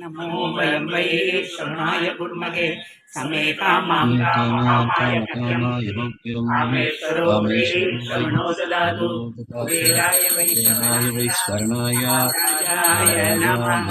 नमो वयं वै श्रवणाय कुर्महे समे कामां कामकामाय मह्यं कामेश्वरो श्रवणो ददातु कुबेराय वै स्वर्णाय राजाय नमः.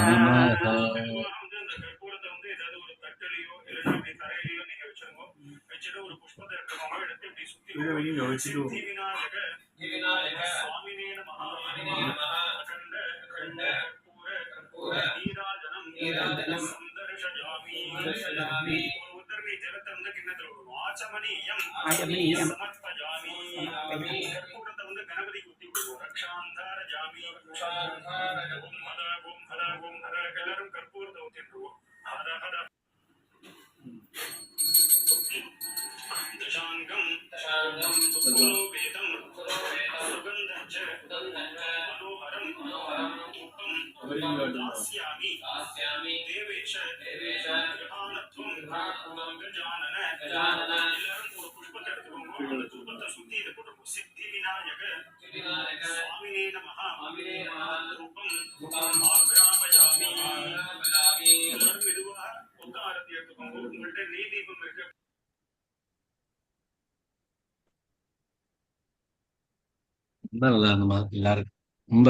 நல்லா இருந்தமா எல்லாரும் ரொம்ப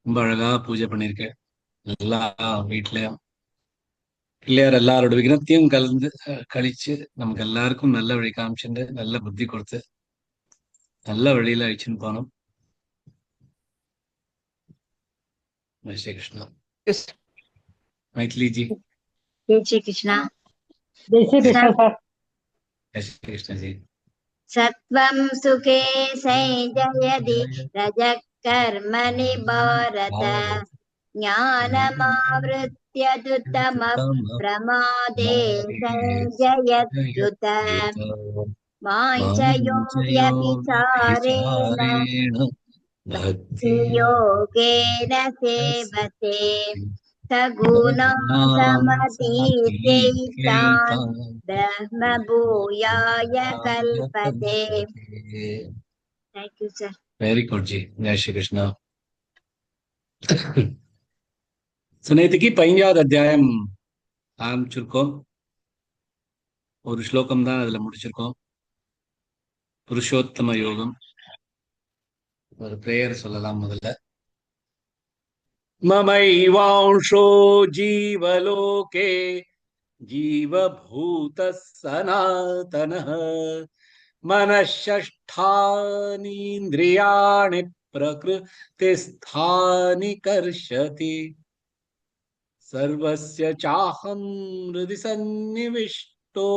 ரொம்ப அழகா பூஜை பண்ணிருக்கேன். எல்லா வீட்லயும் பிள்ளையார் எல்லாரோட விக்னத்தையும் கலந்து கழிச்சு நமக்கு எல்லாருக்கும் நல்ல வழி காமிச்சுட்டு நல்ல புத்தி கொடுத்து நல்ல வழியில அழிச்சுன்னு போனோம். ஜெய் கிருஷ்ணா. மைथिली जी जय श्री कृष्णा. जय श्री कृष्ण सर. जय श्री कृष्ण जी. सत्वं सुखे संजयति रजः कर्मणि भारत ज्ञानमावृत्य तु तमः प्रमादे संजयत्युत वाञ्छयोऽव्यभिचारेण भक्तियोगेन सेवते सगुणसमतीत्यैतान् ब्रह्मभूयाय कल्पते. Thank you, sir. Very good जी. जय श्री कृष्ण. நேத்திக்கு 15வது அத்தியாயம் ஆரம்பிச்சிருக்கோம். ஒரு ஸ்லோகம் தான் அதுல முடிச்சிருக்கோம். புருஷோத்தம யோகம். ஒரு பிரேயர் சொல்லலாம் முதல்ல. மமைவாंशो जीवलोके जीवभूतः सनातनः मनःषष्ठानीन्द्रियाणि प्रकृतिस्थानि कर्षति सर्वस्य चाहं हृदि सन्निविष्टो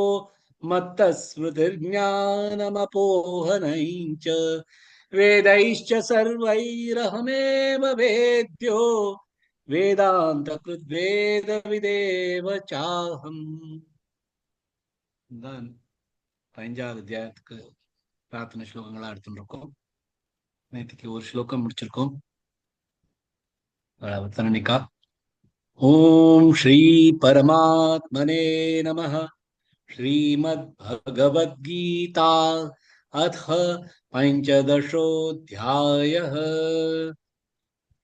मत्तस्मृतिर्ज्ञानमपोहनञ्च वेदैश्च सर्वैरहमेव वेद्यो वेदान्तकृद्वेद विदेव चाहम्. 15வது அத்தியாயத்துக்கு பிரார்த்தனை ஸ்லோகங்களா எடுத்துருக்கோம். நேற்றுக்கு ஒரு ஸ்லோகம் முடிச்சிருக்கோம். அவத்தரணிக்கா. ஓம் ஸ்ரீ பரமாத்மனே நமः. श्रीमद्भगवद्गीता अथ पञ्चदशोऽध्यायः.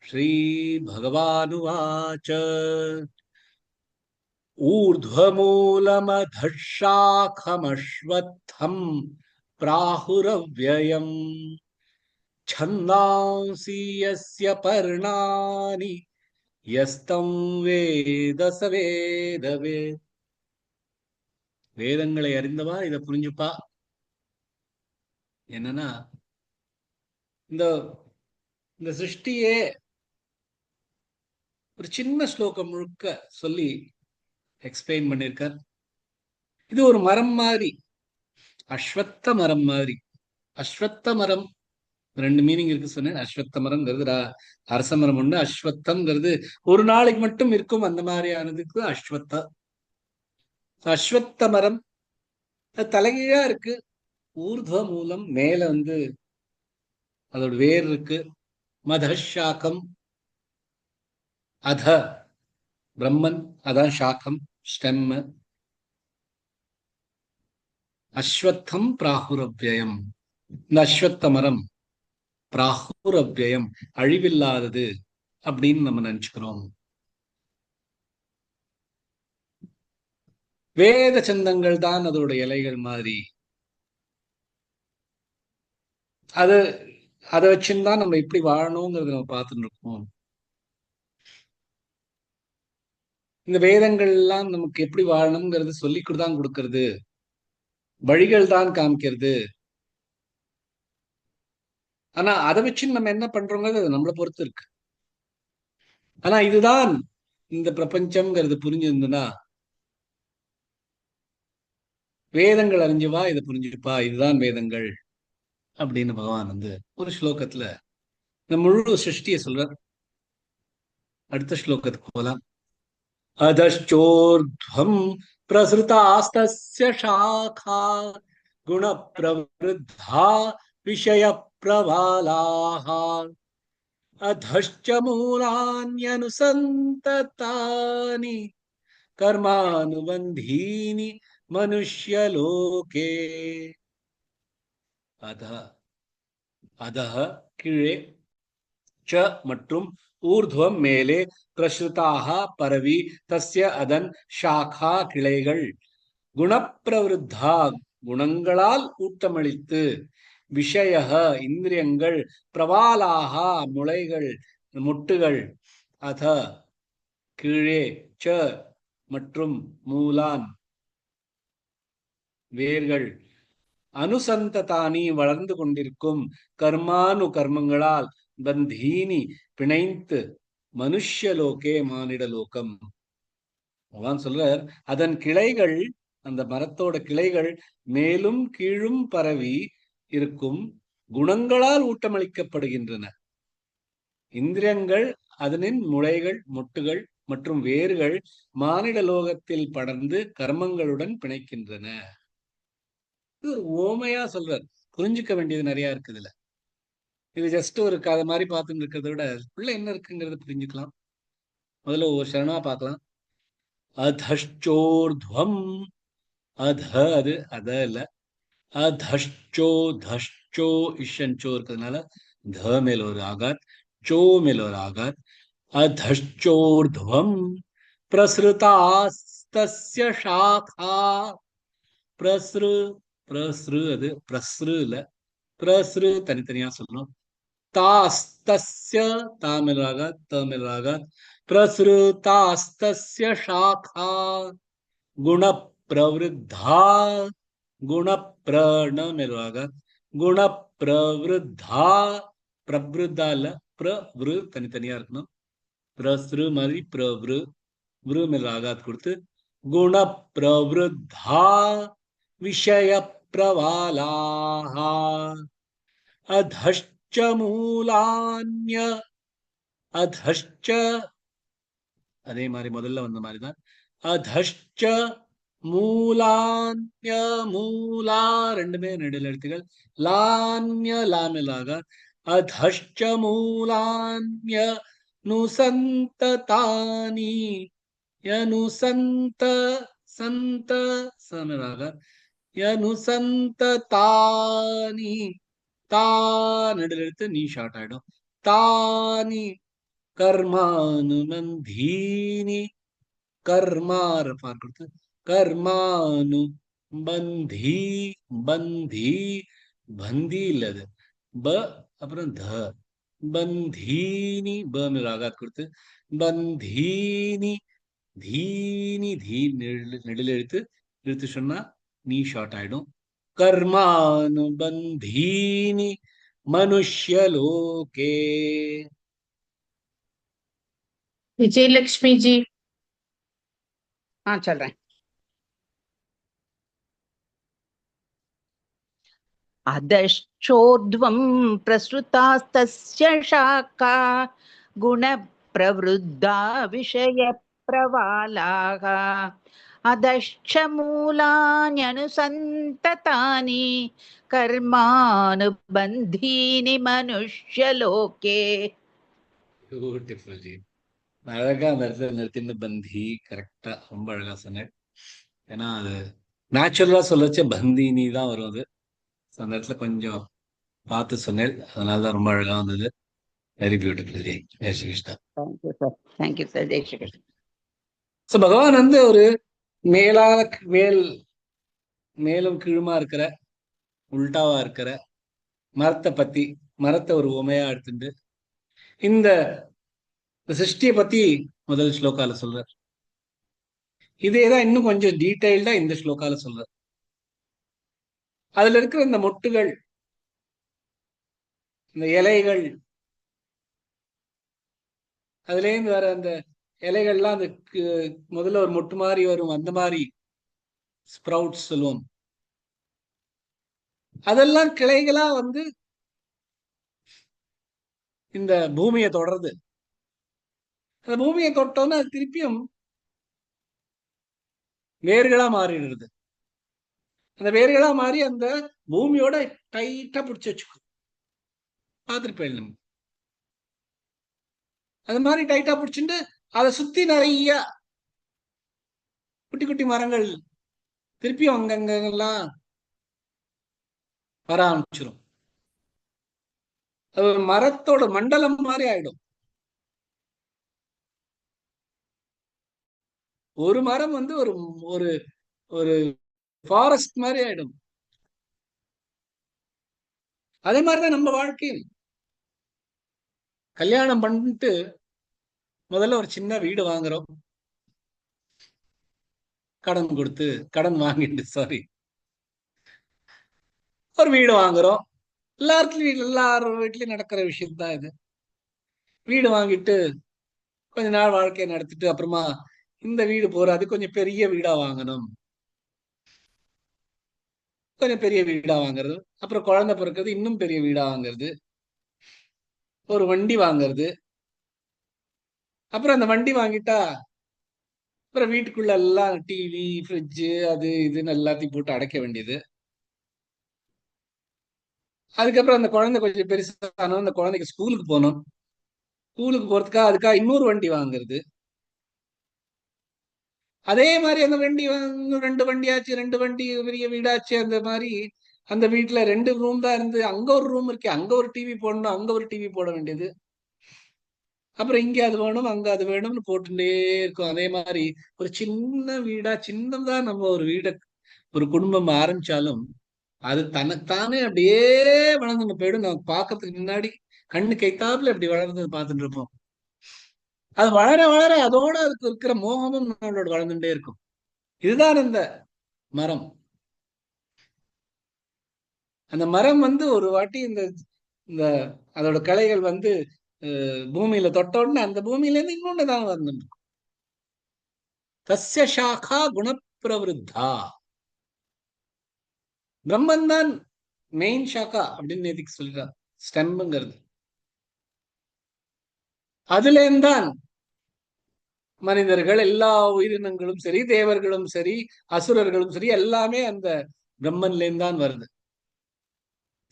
श्रीभगवानुवाच ऊर्ध्वमूलमधःशाखमश्वत्थम् प्राहुरव्ययम् छन्दांसि यस्य पर्णानि यस्तं वेद स वेदवेत्. வேதங்களை அறிந்தவா இதை புரிஞ்சுப்பா. என்னன்னா இந்த இந்த சிருஷ்டியே ஒரு சின்ன ஸ்லோகம் முழுக்க சொல்லி எக்ஸ்பிளைன் பண்ணிருக்கார். இது ஒரு மரம் மாதிரி, அஸ்வத்த மரம் மாதிரி. அஸ்வத்த மரம் ரெண்டு மீனிங் இருக்கு சொன்னேன். அஸ்வத்த மரம்ங்கிறது அரச மரம் ஒண்ணு, அஸ்வத்தம்ங்கிறது ஒரு நாளைக்கு மட்டும் இருக்கும், அந்த மாதிரியானதுக்கு அஸ்வத்த. அஸ்வத்த மரம் தலைகீழா இருக்கு. ஊர்துவ மூலம் மேல அதோட வேர் இருக்கு. மதஷாக்கம் அத பிரம்மன், அதான் சாக்கம், ஸ்டெம். அஸ்வத்தம் பிராகுரவ்யயம். இந்த அஸ்வத்த மரம் பிராகுரவ்யயம், அழிவில்லாதது அப்படின்னு நம்ம நினைச்சுக்கிறோம். வேத சந்தங்கள் தான் அதோட இலைகள் மாதிரி. அது அதை வச்சுதான் நம்ம எப்படி வாழணுங்கிறத நம்ம பார்த்துட்டு இருக்கோம். இந்த வேதங்கள் எல்லாம் நமக்கு எப்படி வாழணுங்கிறது சொல்லிக்கூட கொடுக்கறது, வழிகள் தான் காமிக்கிறது. ஆனா அதை வச்சு நம்ம என்ன பண்றோங்கிறது அது நம்மளை பொறுத்து இருக்கு. ஆனா இதுதான் இந்த பிரபஞ்சம்ங்கிறது புரிஞ்சிருந்ததுன்னா, வேதங்கள் அறிஞ்சுவா, இதை புரிஞ்சுப்பா, இதுதான் வேதங்கள் அப்படின்னு பகவான் ஒரு ஸ்லோகத்துல இந்த முழு சிருஷ்டியை சொல்றார். அடுத்த ஸ்லோகத்துக்கு போலாம். अधश्चोर्ध्वं प्रसृतास्तस्य शाखा गुणप्रवृद्धा विषयप्रवालाः अधश्च मूलान्यनुसन्ततानि कर्मानुबन्धीनि मनुष्यलोके. அதஹ கீழே, ச மற்றும் ஊர்துவம் மேலே, பிரசுதாக பரவி, தஸ்ய அதன், ஷாகா கிளைகள், குணப்பிரவருத்தா குணங்களால் ஊட்டமளித்து, விஷய இந்திரியங்கள், பிரவாலாக முளைகள் முட்டுகள், அத கீழே, ச மற்றும் மூலான் வேர்கள், அனுசந்ததானி வளர்ந்து கொண்டிருக்கும், கர்மானு கர்மங்களால், பந்தீனி பிணைத்து, மனுஷ்யலோகே மானிட லோகம். பகவான் சொல்றார், அதன் கிளைகள், அந்த மரத்தோட கிளைகள் மேலும் கீழும் பரவி இருக்கும், குணங்களால் ஊட்டமளிக்கப்படுகின்றன. இந்திரியங்கள், அதனின் முளைகள் மொட்டுகள் மற்றும் வேர்கள் மானிட லோகத்தில் படர்ந்து கர்மங்களுடன் பிணைக்கின்றன. இது ஒரு ஓமையா சொல்றார். புரிஞ்சுக்க வேண்டியது நிறைய இருக்கு இதுல. இது ஜஸ்ட் ஒரு கதை மாதிரி பார்த்துட்டு இருக்கிறத விட உள்ள என்ன இருக்குங்கிறத புரிஞ்சுக்கலாம். முதல்ல ஒரு சரணமா பார்க்கலாம். அதஷ்சோர்த்வம், அத அது அத இல்ல, அதஷ்சோ தஷ்சோ இஷன்சோ இருக்கிறதுனால த மேல ஒரு ஆகாத், சோ மேல ஒரு ஆகாத். அதஷ்சோர்த்வம் பிரசுதாஸ்தஸ்ய சாகா, பிரசுரு பிரசுரு அது பிரசுரு இல்ல, பிரசுரு தனித்தனியா சொல்லணும். தாஸ்தஸ்ய தாமிலாக தமிழாக, பிரசுதாஸ்தஸ்ய சாகா குணப்பிரவருத்தா, குணப்பிரணமிலாக, குணப்பிரவருத்தா, பிரவருத்தா இல்ல, பிரவரு தனித்தனியா இருக்கணும். பிரசுரு மாதிரி பிரவரு, விரு மேல ஆகாத் கொடுத்து, குணப்பிரவருத்தா விஷய பிரவாலாஹா अधश्च मूलान्य, अधश्च அதே மாதிரி முதல்ல வந்த மாதிரி தான். अधश्च மூலான்ய, மூலா ரெண்டுமே நெடில் எழுத்துகள், லான்ய லாமிலாக, अधश्च மூலான்ய நுசந்ததானி, யனுசந்த சந்த சமிலாக, யனுசந்ததானி, தா நடுவில் எடுத்து நீ ஷார்ட் ஆயிடும். தானி கர்மானுபந்தீனி, கர்மா ரஃபார் கொடுத்து, கர்மானு பந்தி, பந்தி பந்தி இல்லது ப, அப்புறம் த, பந்தீனி ப மேல ஆகாத் கொடுத்து, பந்தீனி தீனி, தீ நெடில் எழுத்து இழுத்து சொன்னா நீ ஷார்ட் ஆயிடும். कर्मानुबंधीनि मनुष्यलोके. विजयलक्ष्मी जी, हाँ चल रहे हैं. अधश्चोर्ध्वं प्रसृतास्तस्य शाखा गुणप्रवृद्धा विषयप्रवालाः अधश्च मूलान्यनुसन्ततानि कर्मानुबन्धीनि मनुष्यलोके. Beautiful जी. அழகா அந்த இடத்துல நிறுத்தின்னு பந்தி கரெக்டா ரொம்ப அழகா சொன்னேன். ஏன்னா அது நேச்சுரலா சொல்லச்ச பந்தினி தான் வரும் அது. அந்த இடத்துல கொஞ்சம் பார்த்து சொன்னேன், அதனாலதான் ரொம்ப அழகா வந்தது. Very beautiful. Jai Jai Shri Krishna. Thank you sir. Thank you sir. Jai Shri Krishna. So பகவான் வந்து ஒரு மேலான மேலும் கீழுமா இருக்கிற உல்டாவா இருக்கிற மரத்தை பத்தி, மரத்தை ஒரு உமையா எடுத்துட்டு இந்த சிருஷ்டியை பத்தி முதல் ஸ்லோகால சொல்றார். இதேதான் இன்னும் கொஞ்சம் டீடைல்டா இந்த ஸ்லோகால சொல்றார். அதுல இருக்கிற இந்த மொட்டுகள், இந்த இலைகள், அதுல இருந்து வர அந்த இலைகள்லாம் அந்த முதல்ல ஒரு மொட்டு மாதிரி வரும், அந்த மாதிரி ஸ்ப்ரவுட்ஸ் சொல்லுவோம். அதெல்லாம் கிளைகளா வந்து இந்த பூமியை தொடருது. அந்த பூமியை தொட்டோன்னா அது திருப்பியும் வேர்களா மாறிடுது. அந்த வேர்களா மாறி அந்த பூமியோட டைட்டா பிடிச்சு வச்சுக்கும். பார்த்துருப்பேன் நம்ம. அது மாதிரி டைட்டா பிடிச்சிட்டு அதை சுத்தி நிறைய குட்டி குட்டி மரங்கள் திருப்பியும் அங்கங்கெல்லாம் வர ஆரம்பிச்சிடும். அது ஒரு மரத்தோட மண்டலம் மாதிரி ஆயிடும். ஒரு மரம் வந்து ஒரு ஒரு ஒரு ஃபாரஸ்ட் மாதிரி ஆயிடும். அதே மாதிரிதான் நம்ம வாழ்க்கையில் கல்யாணம் பண்ணிட்டு முதல்ல ஒரு சின்ன வீடு வாங்குறோம், கடன் கொடுத்து, கடன் வாங்கிட்டு சாரி ஒரு வீடு வாங்குறோம். எல்லாரும் வீட்லயும் நடக்கிற விஷயம் தான் இது. வீடு வாங்கிட்டு கொஞ்ச நாள் வாழ்க்கையை நடத்திட்டு அப்புறமா இந்த வீடு போறாது, கொஞ்சம் பெரிய வீடா வாங்கணும், கொஞ்சம் பெரிய வீடா வாங்குறது, அப்புறம் குழந்தை பிறக்கிறது, இன்னும் பெரிய வீடா வாங்குறது, ஒரு வண்டி வாங்குறது. அப்புறம் அந்த வண்டி வாங்கிட்டா அப்புறம் வீட்டுக்குள்ள எல்லாம் டிவி, ஃப்ரிட்ஜு, அது இதுன்னு எல்லாத்தையும் போட்டு அடைக்க வேண்டியது. அதுக்கப்புறம் அந்த குழந்தை கொஞ்சம் பெருசானோம், அந்த குழந்தைக்கு ஸ்கூலுக்கு போகணும். ஸ்கூலுக்கு போறதுக்காக அதுக்காக இன்னொரு வண்டி வாங்குறது. அதே மாதிரி அந்த வண்டி 2 வண்டி ஆச்சு, 2 வண்டி பெரிய வீடாச்சு. அந்த மாதிரி அந்த வீட்டுல 2 ரூம் தான் இருந்து, அங்க ஒரு ரூம் இருக்கு, அங்க ஒரு டிவி போடணும், அங்க ஒரு டிவி போட வேண்டியது. அப்புறம் இங்க அது வேணும், அங்க அது வேணும்னு போட்டுட்டே இருக்கும். அதே மாதிரி ஒரு சின்ன வீடா, சின்னதா நம்ம ஒரு வீட ஒரு குடும்பம் ஆரம்பிச்சாலும் அது தனத்தானே அப்படியே வளர்ந்துட்டு போயிடும். நம்ம பார்க்கறதுக்கு முன்னாடி கண்ணு கைத்தாப்புல இப்படி வளர்ந்தது பார்த்துட்டு இருப்போம். அது வளர வளர அதோட அதுக்கு இருக்கிற மோகமும் நம்மளோட வளர்ந்துட்டே இருக்கும். இதுதான் இந்த மரம். அந்த மரம் வந்து ஒரு வாட்டி இந்த இந்த அதோட கிளைகள் வந்து பூமியில தொட்ட உடனே அந்த பூமியில இருந்து இன்னொன்னு தான் வந்து தஸ்ய சாகா குணப்பிரவருத்தா. பிரம்மன் தான் மெயின் ஷாக்கா அப்படின்னு நேதிக்கு சொல்லிடுறார். ஸ்டெம்புங்கிறது அதுல இருந்தான் மனிதர்கள், எல்லா உயிரினங்களும் சரி, தேவர்களும் சரி, அசுரர்களும் சரி, எல்லாமே அந்த பிரம்மன்ல இருந்து தான் வருது.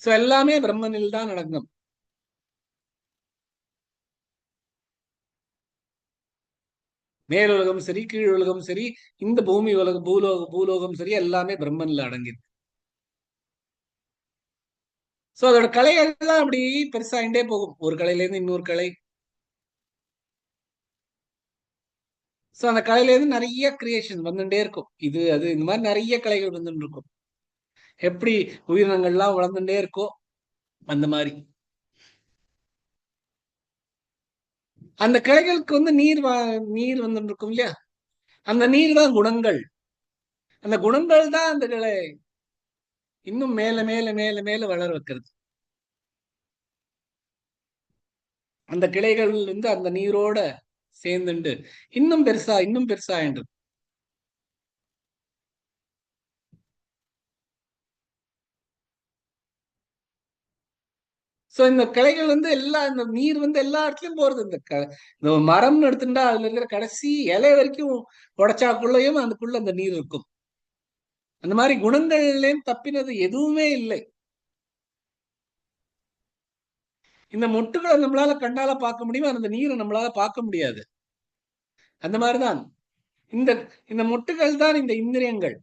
சோ எல்லாமே பிரம்மனில் தான் நடக்கும். மேலுலகம் சரி, கீழ் உலகம் சரி, இந்த பூமி உலகம், பூலோகம் சரி, எல்லாமே பிரம்மன்ல அடங்கிருக்கு. சோ அதோட கலைகள்லாம் அப்படி பெருசாயிண்டே போகும், ஒரு கலையில இருந்து இன்னொரு கலை. சோ அந்த கலையில இருந்து நிறைய கிரியேஷன் வந்துட்டே இருக்கும். இது அது இந்த மாதிரி நிறைய கலைகள் வந்துட்டு இருக்கும். எப்படி உயிரினங்கள்லாம் வளர்ந்துட்டே இருக்கோ அந்த மாதிரி அந்த கிளைகளுக்கு வந்து நீர் வந்துட்டு இருக்கும் இல்லையா, அந்த நீர் தான் குணங்கள். அந்த குணங்கள் தான் அந்த கிளை இன்னும் மேல மேல மேல மேல வளர வைக்கிறது. அந்த கிளைகள் வந்து அந்த நீரோட சேர்ந்துண்டு இன்னும் பெருசா இன்னும் பெருசா என்று. சோ இந்த கிளைகள் வந்து இந்த நீர் வந்து எல்லா இடத்துலயும் போறது. இந்த மரம்னு எடுத்துட்டா அதுல இருக்கிற கடைசி இலை வரைக்கும் உடைச்சாக்குள்ளயும் அதுக்குள்ள அந்த நீர் இருக்கும். அந்த மாதிரி குணங்கள்லயும் தப்பினது எதுவுமே இல்லை. இந்த மொட்டுகளை நம்மளால கண்ணால பார்க்க முடியும், அந்த நீரை நம்மளால பார்க்க முடியாது. அந்த மாதிரிதான் இந்த இந்த மொட்டுகள் தான் இந்த இந்திரியங்கள்.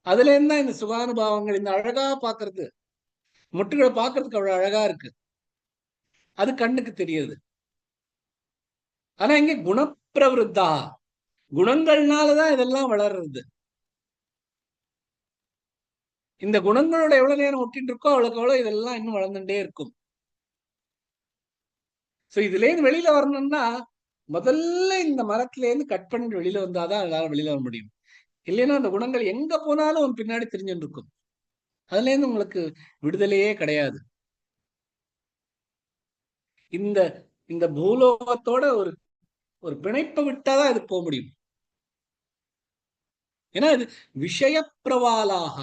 அதுல இருந்தா இந்த சுகானுபாவங்கள், இந்த அழகா பாக்குறது, மொட்டுகளை பாக்குறதுக்கு அவ்வளவு அழகா இருக்கு, அது கண்ணுக்கு தெரியுது. ஆனா இங்க குணப்பிரவருத்தா, குணங்கள்னாலதான் இதெல்லாம் வளர்றது. இந்த குணங்களோட எவ்வளவு நேரம் ஒட்டிட்டு இருக்கோ அவ்வளவுக்கு அவ்வளவு இதெல்லாம் இன்னும் வளர்ந்துட்டே இருக்கும். சோ இதுல இருந்து வெளியில வரணும்னா முதல்ல இந்த மரத்துல இருந்து கட் பண்ணி வெளியில வந்தாதான் அதனால வெளியில வர முடியும். இல்லைன்னா அந்த குணங்கள் எங்க போனாலும் உன் பின்னாடி தெரிஞ்சுட்டு இருக்கும். அதுல இருந்து உங்களுக்கு விடுதலையே கிடையாது. இந்த இந்த பூலோகத்தோட ஒரு ஒரு பிணைப்பை விட்டாதான் இது போக முடியும். ஏன்னா இது விஷய பிரவாலாக,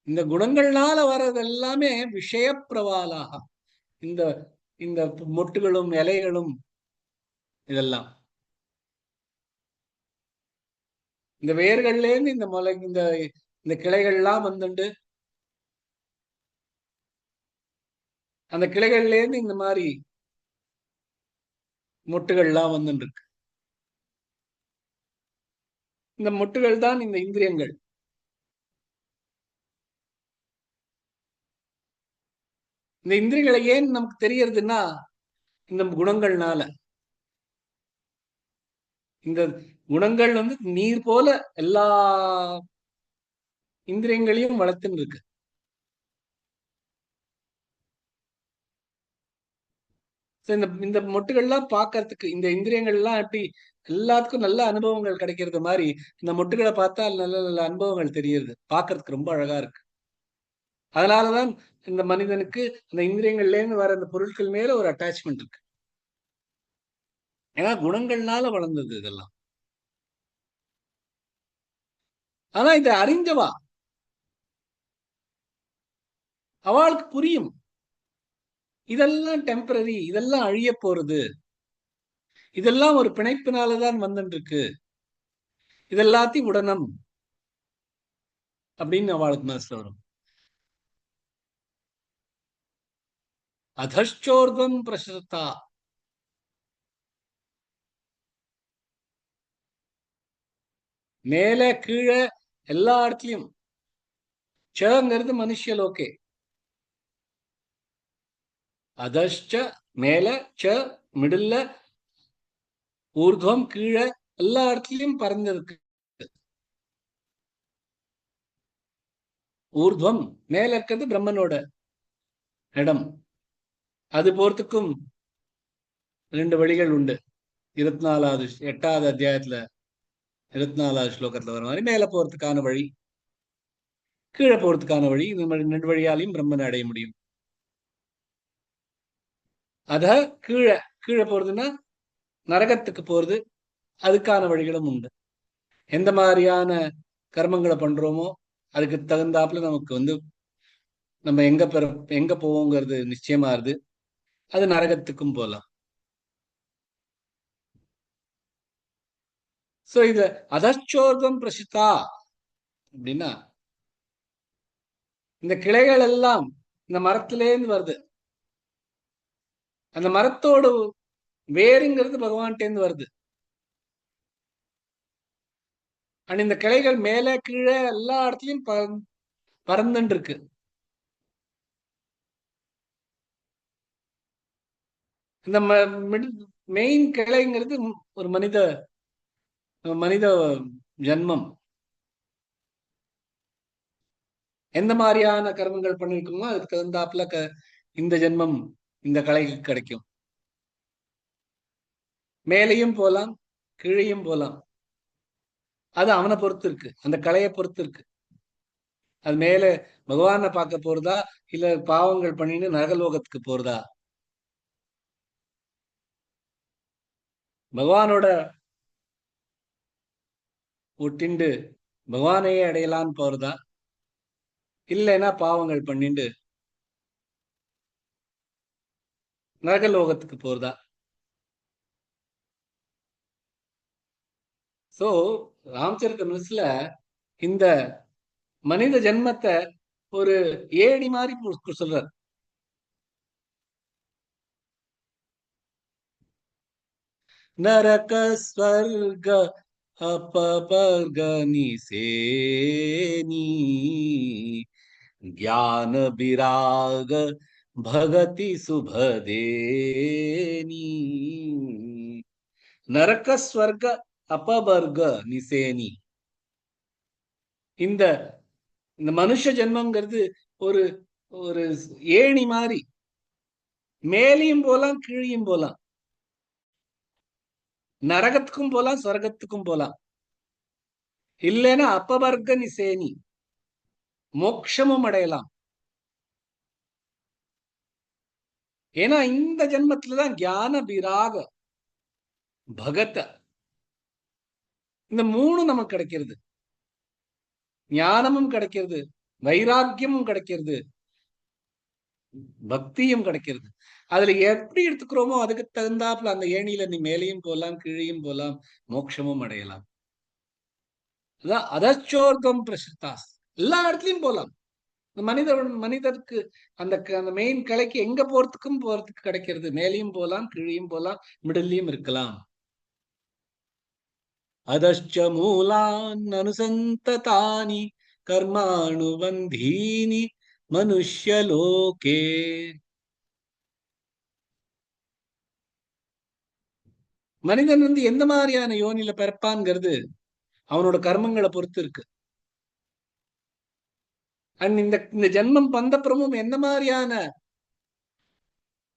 இந்த குணங்கள்னால வர்றது எல்லாமே விஷய பிரவாலாக. இந்த இந்த மொட்டுகளும் இலைகளும் இதெல்லாம் இந்த வேர்கள்ல இருந்து இந்த முளை, இந்த இந்த கிளைகள்லாம் வந்துண்டு அந்த கிளைகள்ல இருந்து இந்த மாதிரி மொட்டுகள்லாம் வந்துட்டு இருக்கு. இந்த மொட்டுகள் தான் இந்த இந்திரியங்கள். இந்த இந்திரியங்களை ஏன் நமக்கு தெரியறதுன்னா இந்த குணங்கள்னால. இந்த குணங்கள் நீர் போல எல்லா இந்திரியங்களையும் வளர்த்துன்னு இருக்கு. இந்த இந்த மொட்டுகள்லாம் பார்க்கறதுக்கு, இந்த இந்திரியங்கள்லாம் எப்படி எல்லாத்துக்கும் நல்ல அனுபவங்கள் கிடைக்கிறது மாதிரி இந்த மொட்டுகளை பார்த்தா நல்ல நல்ல அனுபவங்கள் தெரியுது, பார்க்கறதுக்கு ரொம்ப அழகா இருக்கு. அதனாலதான் இந்த மனிதனுக்கு அந்த இந்திரியங்கள்ல இருந்து வர அந்த பொருட்கள் மேல ஒரு அட்டாச்மெண்ட் இருக்கு. ஏன்னா குணங்கள்னால வளர்ந்தது இதெல்லாம். ஆனா இதை அறிஞ்சவா அவளுக்கு புரியும், இதெல்லாம் டெம்பரரி, இதெல்லாம் அழிய போறது, இதெல்லாம் ஒரு பிணைப்பினாலதான் வந்துட்டு இருக்கு, இதெல்லாத்தையும் உடனம் அப்படின்னு அவளுக்கு மனசுல வரும். அதர்ச்சோர்தம் பிரசத்தா, மேல கீழே எல்லா இடத்துலயும். சங்கிறது மனுஷலோகே, அதஷ்ட மேல, ச மிடில்ல, ஊர்துவம் கீழே, எல்லா இடத்துலயும் பறந்திருக்கு. ஊர்துவம் மேல இருக்கிறது பிரம்மனோட இடம். அது போறதுக்கும் 2 வழிகள் உண்டு. 24வது 8வது அத்தியாயத்துல 24வது ஸ்லோகத்துல வர மாதிரி மேல போறதுக்கான வழி, கீழே போறதுக்கான வழி. இந்த மாதிரி 2 வழியாலையும் பிரம்மனை அடைய முடியும். அத கீழே கீழே போறதுன்னா நரகத்துக்கு போறது, அதுக்கான வழிகளும் உண்டு. எந்த மாதிரியான கர்மங்களை பண்றோமோ அதுக்கு தகுந்தாப்புல நமக்கு நம்ம எங்க போவோங்கிறது நிச்சயமா இருக்கு. அது நரகத்துக்கும் போகலாம். சோ இது அதச்சோர்தம் பிரசித்தா அப்படின்னா இந்த கிளைகள் எல்லாம் இந்த மரத்திலேருந்து வருது. அந்த மரத்தோட வேருங்கிறது பகவான்கிட்டேருந்து வருது. அண்ட் இந்த கிளைகள் மேல கீழே எல்லா இடத்துலயும் பறந்துட்டு இருக்கு. இந்த மெயின் கிளைங்கிறது ஒரு மனித மனித ஜன்மம். எந்த மாதிரியான கர்மங்கள் பண்ணிருக்கோமோ அதுக்கு தகுந்தாப்புல இந்த ஜென்மம் இந்த கலைக்கு கிடைக்கும். மேலையும் போலாம், கீழையும் போலாம். அது அவனை பொறுத்து இருக்கு, அந்த கலையை பொறுத்து இருக்கு. அது மேல பகவானை பார்க்க போறதா இல்ல பாவங்கள் பண்ணிட்டு நரகலோகத்துக்கு போறதா, பகவானோட ஒட்டிண்டு பகவானையே அடையலான்னு போறதா, இல்லைன்னா பாவங்கள் பண்ணிட்டு நரகலோகத்துக்கு போறதா. சோ ராமச்சரிதமானஸ்ல இந்த மனித ஜென்மத்தை ஒரு ஏடி மாதிரி சொல்றார். நரக ஸ்வர்க अपवर्ग निसेनी ज्ञान विराग भगति सुभदेनी நரக ஸ்வர்க அபவர்க நிசேனி. இந்த மனுஷ ஜென்மங்கிறது ஒரு ஒரு ஏணி மாதிரி, மேலையும் போலாம் கீழியும் போலாம், நரகத்துக்கும் போலாம் ஸ்வர்க்கத்துக்கும் போலாம். இல்லைன்னா அப்பவர்க்க நிசேனி, மோட்சமும் அடையலாம். ஏன்னா இந்த ஜென்மத்துலதான் ஞான விராக பகத்த இந்த மூணு நமக்கு கிடைக்கிறது. ஞானமும் கிடைக்கிறது, வைராக்கியமும் கிடைக்கிறது, பக்தியும் கிடைக்கிறது. அதுல எப்படி எடுத்துக்கிறோமோ அதுக்கு தகுந்தாப்புல அந்த ஏணியில நீ மேலையும் போலாம் கீழையும் போலாம், மோட்சமும் அடையலாம். அதான் அதச்சோர்க்கம் பிரசித்தாஸ், எல்லா இடத்துலயும் போலாம். மனிதருக்கு அந்த மெயின் கலைக்கு எங்க போறதுக்கு கிடைக்கிறது. மேலையும் போலாம் கீழையும் போலாம், மிடில்லையும் இருக்கலாம். அதச்ச மூலான் அனுசந்ததானி கர்மாணுபந்தீனி மனுஷ்யலோகே. மனிதன் எந்த மாதிரியான யோனில பிறப்பான்ங்கிறது அவனோட கர்மங்களை பொறுத்து இருக்கு. இந்த ஜென்மம் வந்தப்புறமும் எந்த மாதிரியான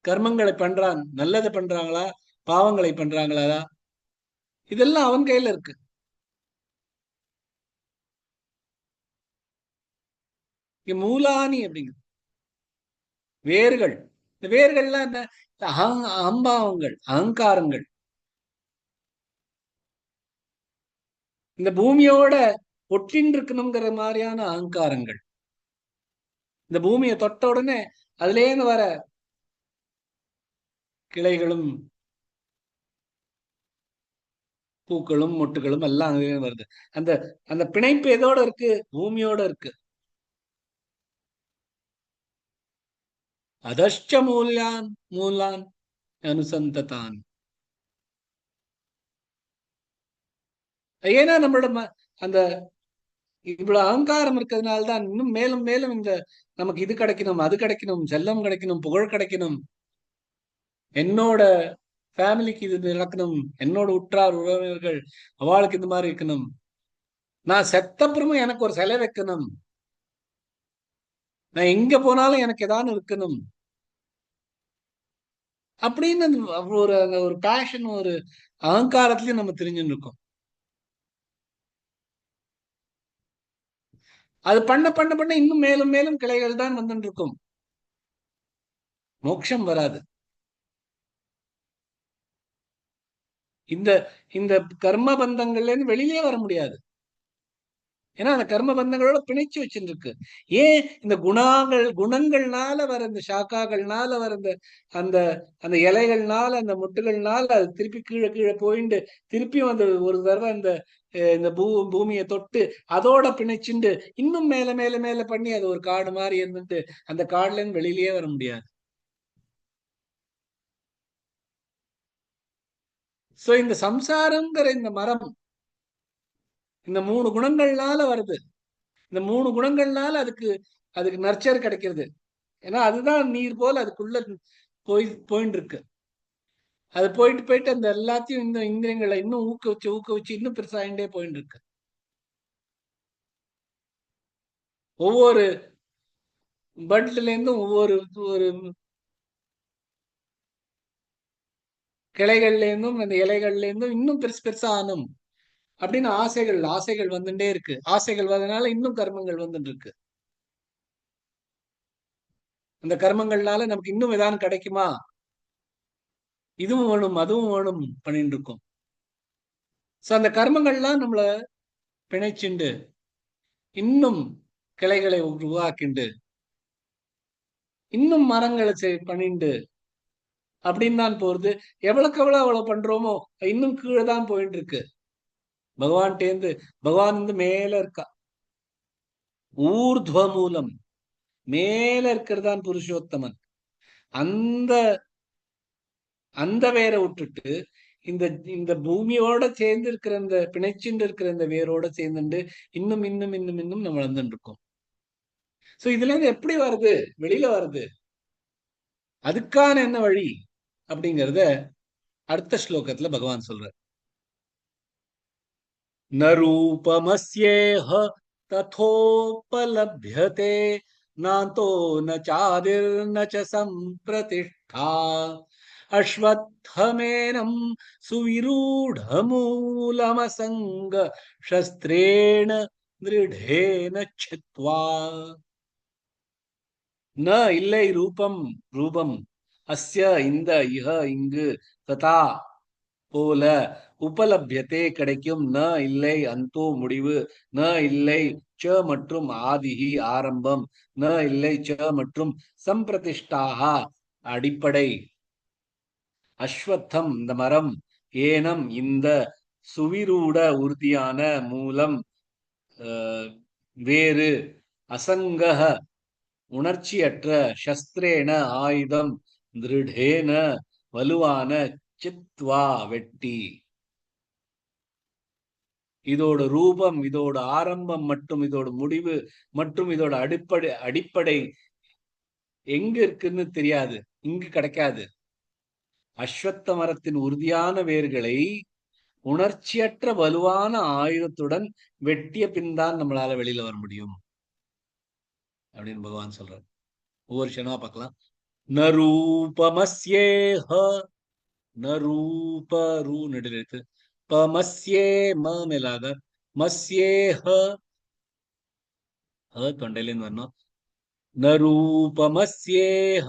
கர்மங்களை பண்றான், நல்லதை பண்றாங்களா பாவங்களை பண்றாங்களா, இதெல்லாம் அவன் கையில இருக்கு. மூலானி அப்படிங்கிறது வேர்கள். இந்த வேர்கள்லாம் என்ன? அகம்பாவங்கள், அகங்காரங்கள். இந்த பூமியோட ஒட்டின் இருக்கணுங்கிற மாதிரியான அகங்காரங்கள். இந்த பூமியை தொட்ட உடனே அதுலேருந்து வர கிளைகளும் பூக்களும் மொட்டுகளும் எல்லாம் அங்கே வருது. அந்த அந்த பிணைப்பு எதோட இருக்கு? பூமியோட இருக்கு. அதஷ்ட மூலான் அனுசந்ததான். ஏன்னா நம்மளோட அந்த இவ்வளவு அகங்காரம் இருக்கிறதுனால்தான் இன்னும் மேலும் மேலும் இந்த நமக்கு இது கிடைக்கணும், அது கிடைக்கணும், செல்லம் கிடைக்கணும், புகழ் கிடைக்கணும், என்னோட ஃபேமிலிக்கு இது நடக்கணும், என்னோட உற்றார் உறவினர்கள் அவளுக்கு இந்த மாதிரி இருக்கணும், நான் செத்தப்புறமும் எனக்கு ஒரு சிலை வைக்கணும், நான் எங்க போனாலும் எனக்கு ஏதாவது இருக்கணும் அப்படின்னு ஒரு பேஷன், ஒரு அகங்காரத்திலயும் நம்ம தெரிஞ்சுன்னு இருக்கோம். அது பண்ண பண்ண பண்ண இன்னும் மேலும் மேலும் கிளைகள் தான் வந்துட்டு இருக்கும். மோட்சம் வராது. இந்த இந்த கர்ம பந்தங்கள்ல இருந்து வெளியிலே வர முடியாது. ஏன்னா அந்த கர்ம பந்தங்களோட பிணைச்சு வச்சுருக்கு. ஏன்? இந்த குணங்கள்னால வர இந்த சாக்காக்கள்னால வர அந்த அந்த இலைகள்னால, அந்த முட்டுகள்னால அது திருப்பி கீழே கீழே போயிட்டு திருப்பியும் அந்த ஒரு தடவை இந்த பூமியை தொட்டு அதோட பிணைச்சுண்டு இன்னும் மேல மேல மேல பண்ணி அது ஒரு காடு மாதிரி இருந்துட்டு அந்த காடுல இருந்து வெளியிலேயே வர முடியாது. சோ இந்த சம்சாரங்கிற இந்த மரம் இந்த 3 குணங்கள்னால வருது. இந்த 3 குணங்கள்னால அதுக்கு நர்ச்சர் கிடைக்கிறது. ஏன்னா அதுதான் நீர் போல அதுக்குள்ள போயிட்டு இருக்கு. அது போயிட்டு போயிட்டு அந்த எல்லாத்தையும் இந்த இந்திரியங்களை இன்னும் ஊக்க வச்சு இன்னும் பெருசாயிண்டே போயிட்டு இருக்கு. ஒவ்வொரு பட்ல இருந்தும் ஒவ்வொரு ஒரு கிளைகள்ல இருந்தும் அந்த இலைகள்ல இருந்தும் இன்னும் பெருசா ஆனும் அப்படின்னு ஆசைகள் வந்துட்டே இருக்கு. ஆசைகள் வந்ததுனால இன்னும் கர்மங்கள் வந்துட்டு இருக்கு. அந்த கர்மங்கள்னால நமக்கு இன்னும் ஏதாவது கிடைக்குமா, இதுவும் வேணும் அதுவும் வேணும் பண்ணிட்டு இருக்கோம். சோ அந்த கர்மங்கள்லாம் நம்மள பிணைச்சுண்டு இன்னும் கிளைகளை உருவாக்கிண்டு இன்னும் மரங்களை பண்ணிண்டு அப்படின்னு தான் போறது. எவ்வளவுக்கு எவ்வளவு அவ்வளவு பண்றோமோ இன்னும் கீழே தான் போயிட்டு இருக்கு. பகவான் மேல இருக்கா. ஊர்துவ மூலம் மேல இருக்கிறதான் புருஷோத்தமன். அந்த வேற விட்டுட்டு இந்த இந்த பூமியோட சேர்ந்து இருக்கிற இந்த பிணைச்சுண்டு இருக்கிற இந்த வேரோட சேர்ந்துட்டு இன்னும் இன்னும் இன்னும் இன்னும் நம்ம வளர்ந்துட்டு இருக்கோம். சோ இதுல இருந்து எப்படி வருது, வெளியில வருது, அதுக்கான என்ன வழி அப்படிங்கறத அடுத்த ஸ்லோகத்துல பகவான் சொல்றார். ந ரூபமஸ்யேஹ ததோபலப்யதே நாந்தோ ந சாதிர்ந ச சம்பிரதிஷ்டா அஸ்வத்थमेनं சுவிரூಢமூலமசங்க சஸ்திரேண திருடேன சித்வா. ந இல்லை ரூபம் ரூபம், அஸ்ய இந்த, இஹ இங்கு, ததா போல, உபலப்யத்தே கிடைக்கும், ந இல்லை அந்தோ முடிவு, ந இல்லை ச மற்றும் ஆதிஹி ஆரம்பம், ந இல்லை ச மற்றும் சம்பிரதிஷ்டாக அடிப்படை, அஸ்வத்தம் இந்த மரம், ஏனம் இந்த, சுவிரூட உறுதியான, மூலம் வேறு, அசங்கக உணர்ச்சியற்ற, சஸ்திரேன ஆயுதம், திருடேன வலுவான, சித்வா வெட்டி. இதோட ரூபம், இதோட ஆரம்பம் மற்றும் இதோட முடிவு மற்றும் இதோட அடிப்படை எங்க இருக்குன்னு தெரியாது, இங்கு கிடைக்காது. அஸ்வத்த மரத்தின் உறுதியான வேர்களை உணர்ச்சியற்ற வலுவான ஆயுதத்துடன் வெட்டிய பின் தான் நம்மளால வெளியில வர முடியும் அப்படின்னு பகவான் சொல்றார். ஒவ்வொரு க்ஷணமா பார்க்கலாம். ந ரூபமஸ்யேஹ, ந ரூப ரூ நெடுலெழுத்து, பமஸ்யே ம மேலாக, மஸ்யேஹ தொண்டையிலேருந்து வரணும். ந ரூபமஸ்யேஹ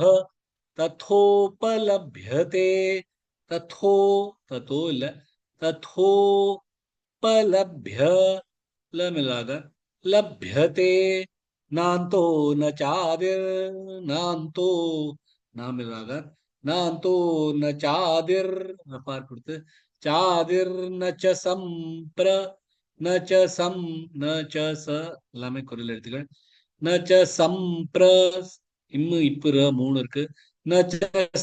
ததோபலப்யதே, ததோ ததோ இல்ல, ததோபலப்ய ல மேலாக, லப்யதே நாந்தோ ந சாதிர், நாந்தோ நாமிலாக, நாந்தோ ந சாதிர் பார் கொடுத்து, சாதிர் நச்ச சம்பிர நச்ச சம் நச்ச ச எல்லாமே குரல் எழுத்துக்கள், நச்ச சம்பிர இம்மு இப்புற மூணு இருக்கு, நச்ச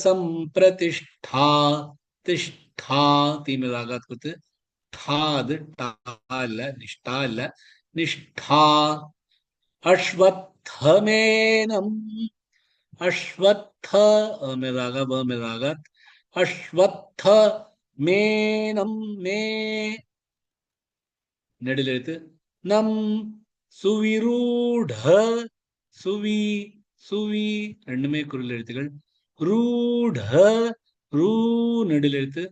சம்பிரதிஷ்டா திஷ்டா தீமிலாக கொடுத்து, அது டா இல்ல, நிஷ்டா இல்ல, நிஷ்டா. அஸ்வத்थमेनं, அஸ்வத்थ மேலாக வ மேலாக, அஸ்வத்थमेनं மே நெடிலெழுத்து, நம் சுவிரூட, சுவி சுவி ரெண்டுமே குரல் எழுத்துகள், ரூட ரூ நெடிலெழுத்து,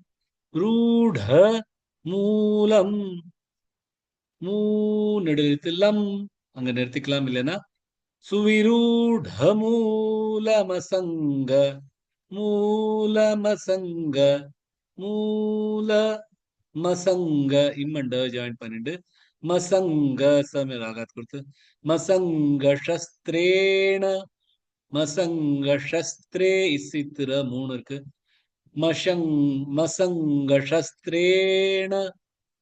ரூட மூலம் மூ நெடுத்து லம் அங்க நிறுத்திக்கலாம், இல்லைன்னா சுவிரூட மூலமசங்க, மூலமசங்க, மூல மசங்க இம்மண்ட ஜாயின் பண்ணிட்டு மசங்க சமராகாத் கொடுத்து, மசங்க சஸ்திரேண, மசங்க சஸ்திரே இசித்திர மூணு இருக்கு, மசங்க சஸ்திரேண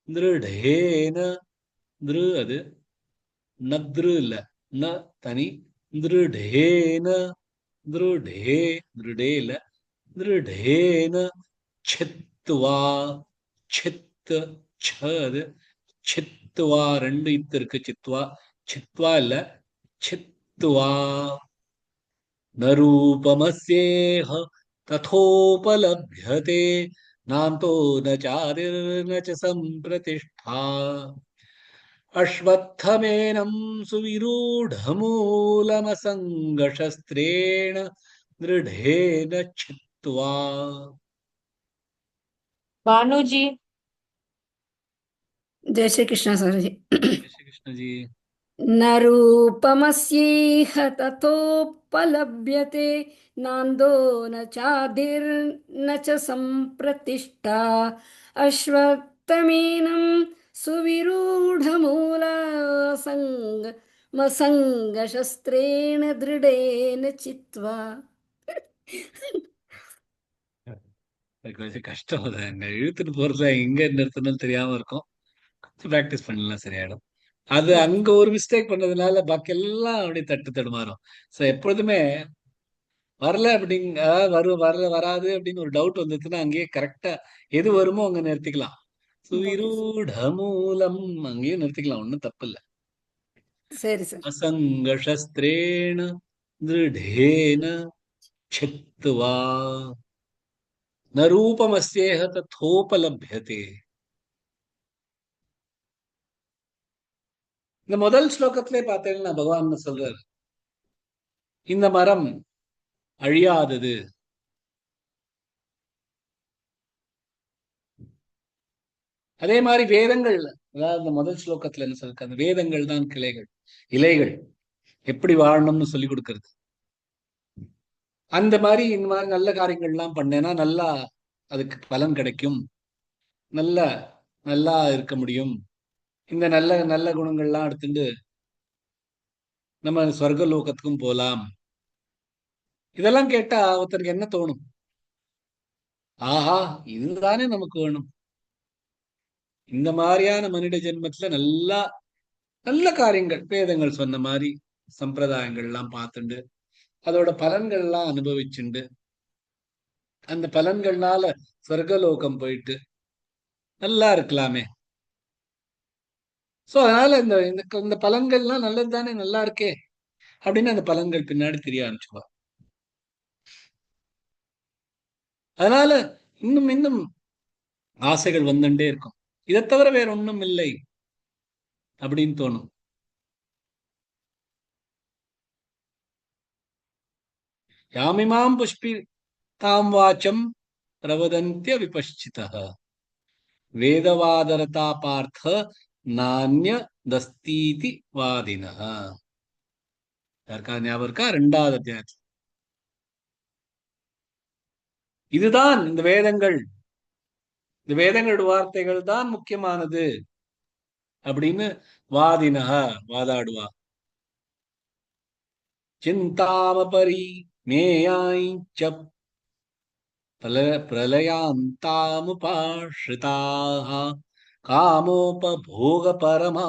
திருடேன, திரு அது நத்ரு இல்ல, ந தனி, திருடேன, திருடே திருடே இல்ல, திருடேன சித்வா, சித் ச அது சித்வா ரெண்டு இத்து இருக்கு, சித்வா, சித்வா இல்ல, சித்வா. நரூபமஸ்யேஹ ததோபலப்யதே நாந்தோ ந சாதிர்ந ச சம்பிரதிஷ்டா அஸ்வत्थमेनं சுவிரூಢமூலமசங்க சஸ்திரேண திருடேன சித்வா. भानुजी जय श्री कृष्ण सर जी. श्री कृष्ण जी. न रूपमस्येह ततोपलभ्यते नान्दो न चादिर्न च सम्प्रतिष्ठा अश्वत्थमेनं सुविरूढमूलसङ्गशस्त्रेण दृढेन चित्वा. கொஞ்சம் கஷ்டம் அது, அங்க இழுத்துட்டு போறதுல எங்க நிறுத்தணும்னு தெரியாம இருக்கும். கொஞ்சம் பிராக்டிஸ் பண்ணலாம், சரியாயிடும். அது அங்க ஒரு மிஸ்டேக் பண்ணதுனால பாக்கி எல்லாம் அப்படியே தட்டு தடுமாறும். ஸோ எப்பொழுதுமே வரல அப்படிங்க வரல வராது அப்படின்னு ஒரு டவுட் வந்துச்சுன்னா அங்கேயே கரெக்டா எது வருமோ அங்க நிறுத்திக்கலாம். Okay sir. சுவிரூட மூலம் அங்கேயும் நிறுத்திக்கலாம், ஒண்ணும் தப்பு இல்ல. சரி சார். அசங்க சஸ்திரேண திருடேன சித்வா ந ரூபமஸ்யேஹ ததோபலப்யதே. இந்த முதல் ஸ்லோகத்திலே பார்த்தீங்கன்னா பகவான் சொல்றாரு, இந்த மரம் அழியாதது. அதே மாதிரி வேதங்கள், அதாவது இந்த முதல் ஸ்லோகத்துல என்ன சொல்லிருக்கு, அந்த வேதங்கள் தான் கிளைகள் இலைகள், எப்படி வாழணும்னு சொல்லி கொடுக்கறது. அந்த மாதிரி இந்த மாதிரி நல்ல காரியங்கள்லாம் பண்ணேன்னா நல்லா அதுக்கு பலன் கிடைக்கும், நல்ல நல்லா இருக்க முடியும். இந்த நல்ல நல்ல குணங்கள்லாம் எடுத்துட்டு நம்ம சொர்க்க லோகத்துக்கும் போலாம். இதெல்லாம் கேட்டா ஒருத்தருக்கு என்ன தோணும்? ஆஹா, இதுதானே நமக்கு வேணும். இந்த மாதிரியான மனித ஜென்மத்துல நல்லா நல்ல காரியங்கள், வேதங்கள் சொன்ன மாதிரி சம்பிரதாயங்கள் எல்லாம் பார்த்துண்டு அதோட பலன்கள் எல்லாம் அனுபவிச்சுண்டு அந்த பலன்கள்னால சொர்க்கலோகம் போயிட்டு நல்லா இருக்கலாமே. சோ அதனால இந்த இந்த பலன்கள்லாம் நல்லது தானே, நல்லா இருக்கே அப்படின்னு அந்த பலன்கள் பின்னாடி தெரிய ஆரம்பிச்சுவா. அதனால இன்னும் இன்னும் ஆசைகள் வந்துட்டே இருக்கும். இதை தவிர வேற ஒண்ணும் இல்லை அப்படின்னு தோணும். யாமிமாம் புஷ்பி தாம் வாச்சம் பிரவதந்திய விபஷ்சிதா வேதவாதரதா பார்த்த நானிய தஸ்தீதி வாதினா. யாருக்கா ஞாபகம் இருக்கா? 2வது அத்தியாயம். இதுதான் இந்த வேதங்கள், இந்த வேதங்களோட வார்த்தைகள் தான் முக்கியமானது அப்படின்னு வாதினஹ வாதாடுவா. சிந்தாமபரி மேயாய்ச்ச பிரலயாந்தாமுபாஸ்ரிதாः காமோபபோக பரமா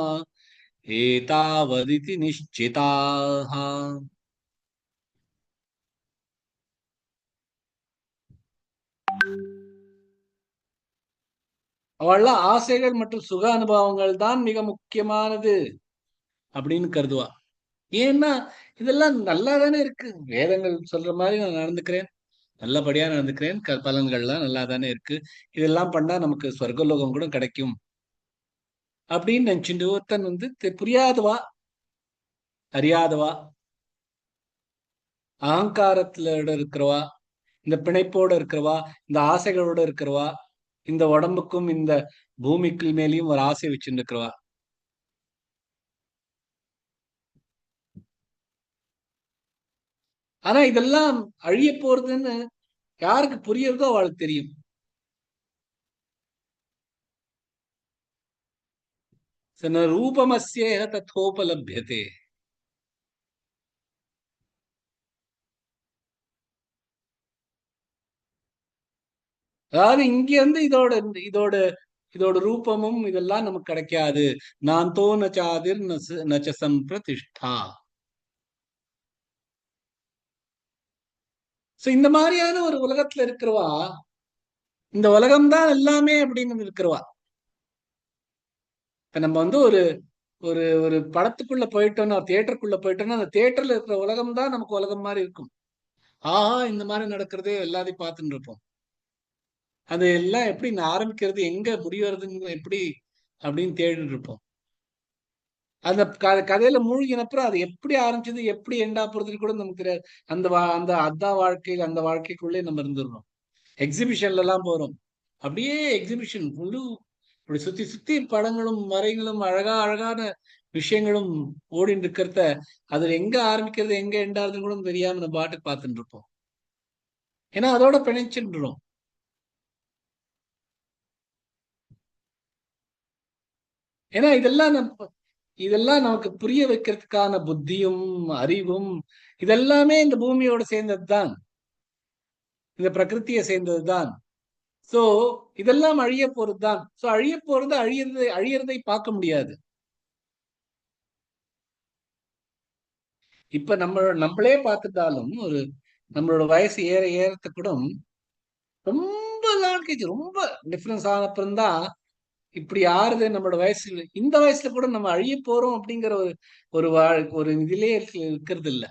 ஏதாவதிதி நிஷ்சிதாः. அவள்லாம் ஆசைகள் மற்றும் சுக அனுபவங்கள் தான் மிக முக்கியமானது அப்படின்னு கருதுவா. ஏன்னா இதெல்லாம் நல்லா தானே இருக்கு, வேதங்கள் சொல்ற மாதிரி நான் நடந்துக்கிறேன், நல்லபடியா நடந்துக்கிறேன், பலன்கள்லாம் நல்லா தானே இருக்கு, இதெல்லாம் பண்ணா நமக்கு சொர்க்கலோகம் கூட கிடைக்கும் அப்படின்னு நினைச்சுட்டு ஒருத்தன் புரியாதவா, அறியாதவா, அகங்காரத்துல இருக்கிறவா, இந்த பிணைப்போட இருக்கிறவா, இந்த ஆசைகளோட இருக்கிறவா, இந்த உடம்புக்கும் இந்த பூமிக்கு மேலேயும் ஒரு ஆசை வச்சுட்டு இருக்கிறவா. ஆனா இதெல்லாம் அழிய போறதுன்னு யாருக்கு புரியுறதோ அவளுக்கு தெரியும். ரூபமஸ்யேஹ ததோபலப்யதே. அதாவது இங்க இதோட இதோட இதோட ரூபமும் இதெல்லாம் நமக்கு கிடைக்காது. நான் தோ நச்சாதிர் நச்ச சம்பிரதிஷ்டா. சோ இந்த மாதிரியான ஒரு உலகத்துல இருக்கிறவா, இந்த உலகம்தான் எல்லாமே அப்படின்னு இருக்கிறவா. இப்ப நம்ம ஒரு ஒரு ஒரு படத்துக்குள்ள போயிட்டோம்னா, தியேட்டருக்குள்ள போயிட்டோம்னா, அந்த தியேட்டர்ல இருக்கிற உலகம் தான் நமக்கு உலகம் மாதிரி இருக்கும். ஆஹா, இந்த மாதிரி நடக்கிறதே எல்லாத்தையும் பார்த்துட்டு இருப்போம். அது எல்லாம் எப்படி ஆரம்பிக்கிறது, எங்க முடிவதுன்னு எப்படி அப்படின்னு தேடிட்டு இருப்போம். அந்த கதையில மூழ்கினப்புறம் அது எப்படி ஆரம்பிச்சது, எப்படி எண்டா போறதுன்னு கூட நமக்கு தெரியாது. அந்த அதான் வாழ்க்கையில் அந்த வாழ்க்கைக்குள்ளே நம்ம இருந்துடுறோம். எக்ஸிபிஷன்ல எல்லாம் போறோம், அப்படியே எக்ஸிபிஷன் முழு இப்படி சுத்தி சுத்தி படங்களும் மறைகளும் அழகா அழகான விஷயங்களும் ஓடிட்டு இருக்கிறத அதுல எங்க ஆரம்பிக்கிறது எங்க எண்டாதுன்னு கூட தெரியாம நம்ம பாட்டுக்கு பார்த்துட்டு இருப்போம். ஏன்னா அதோட பிணைச்சுன்றோம். ஏன்னா இதெல்லாம் நமக்கு புரிய வைக்கிறதுக்கான புத்தியும் அறிவும் இதெல்லாமே இந்த பூமியோட சேர்ந்ததுதான், இந்த பிரகிருத்தியை சேர்ந்ததுதான். சோ இதெல்லாம் அழிய போறதுதான். சோ அழிய போறது அழியறதை பார்க்க முடியாது. இப்ப நம்மளே பார்த்துட்டாலும் நம்மளோட வயசு ஏற ஏறத்து கூட ரொம்ப நாள் கழிச்சு ரொம்ப டிஃபரன்ஸ் ஆனப்புறம்தான் இப்படி ஆறுது நம்மளோட வயசு. இந்த வயசுல கூட நம்ம அழிய போறோம் அப்படிங்கிற ஒரு ஒரு இதுலயே இருக்கிறது இல்ல.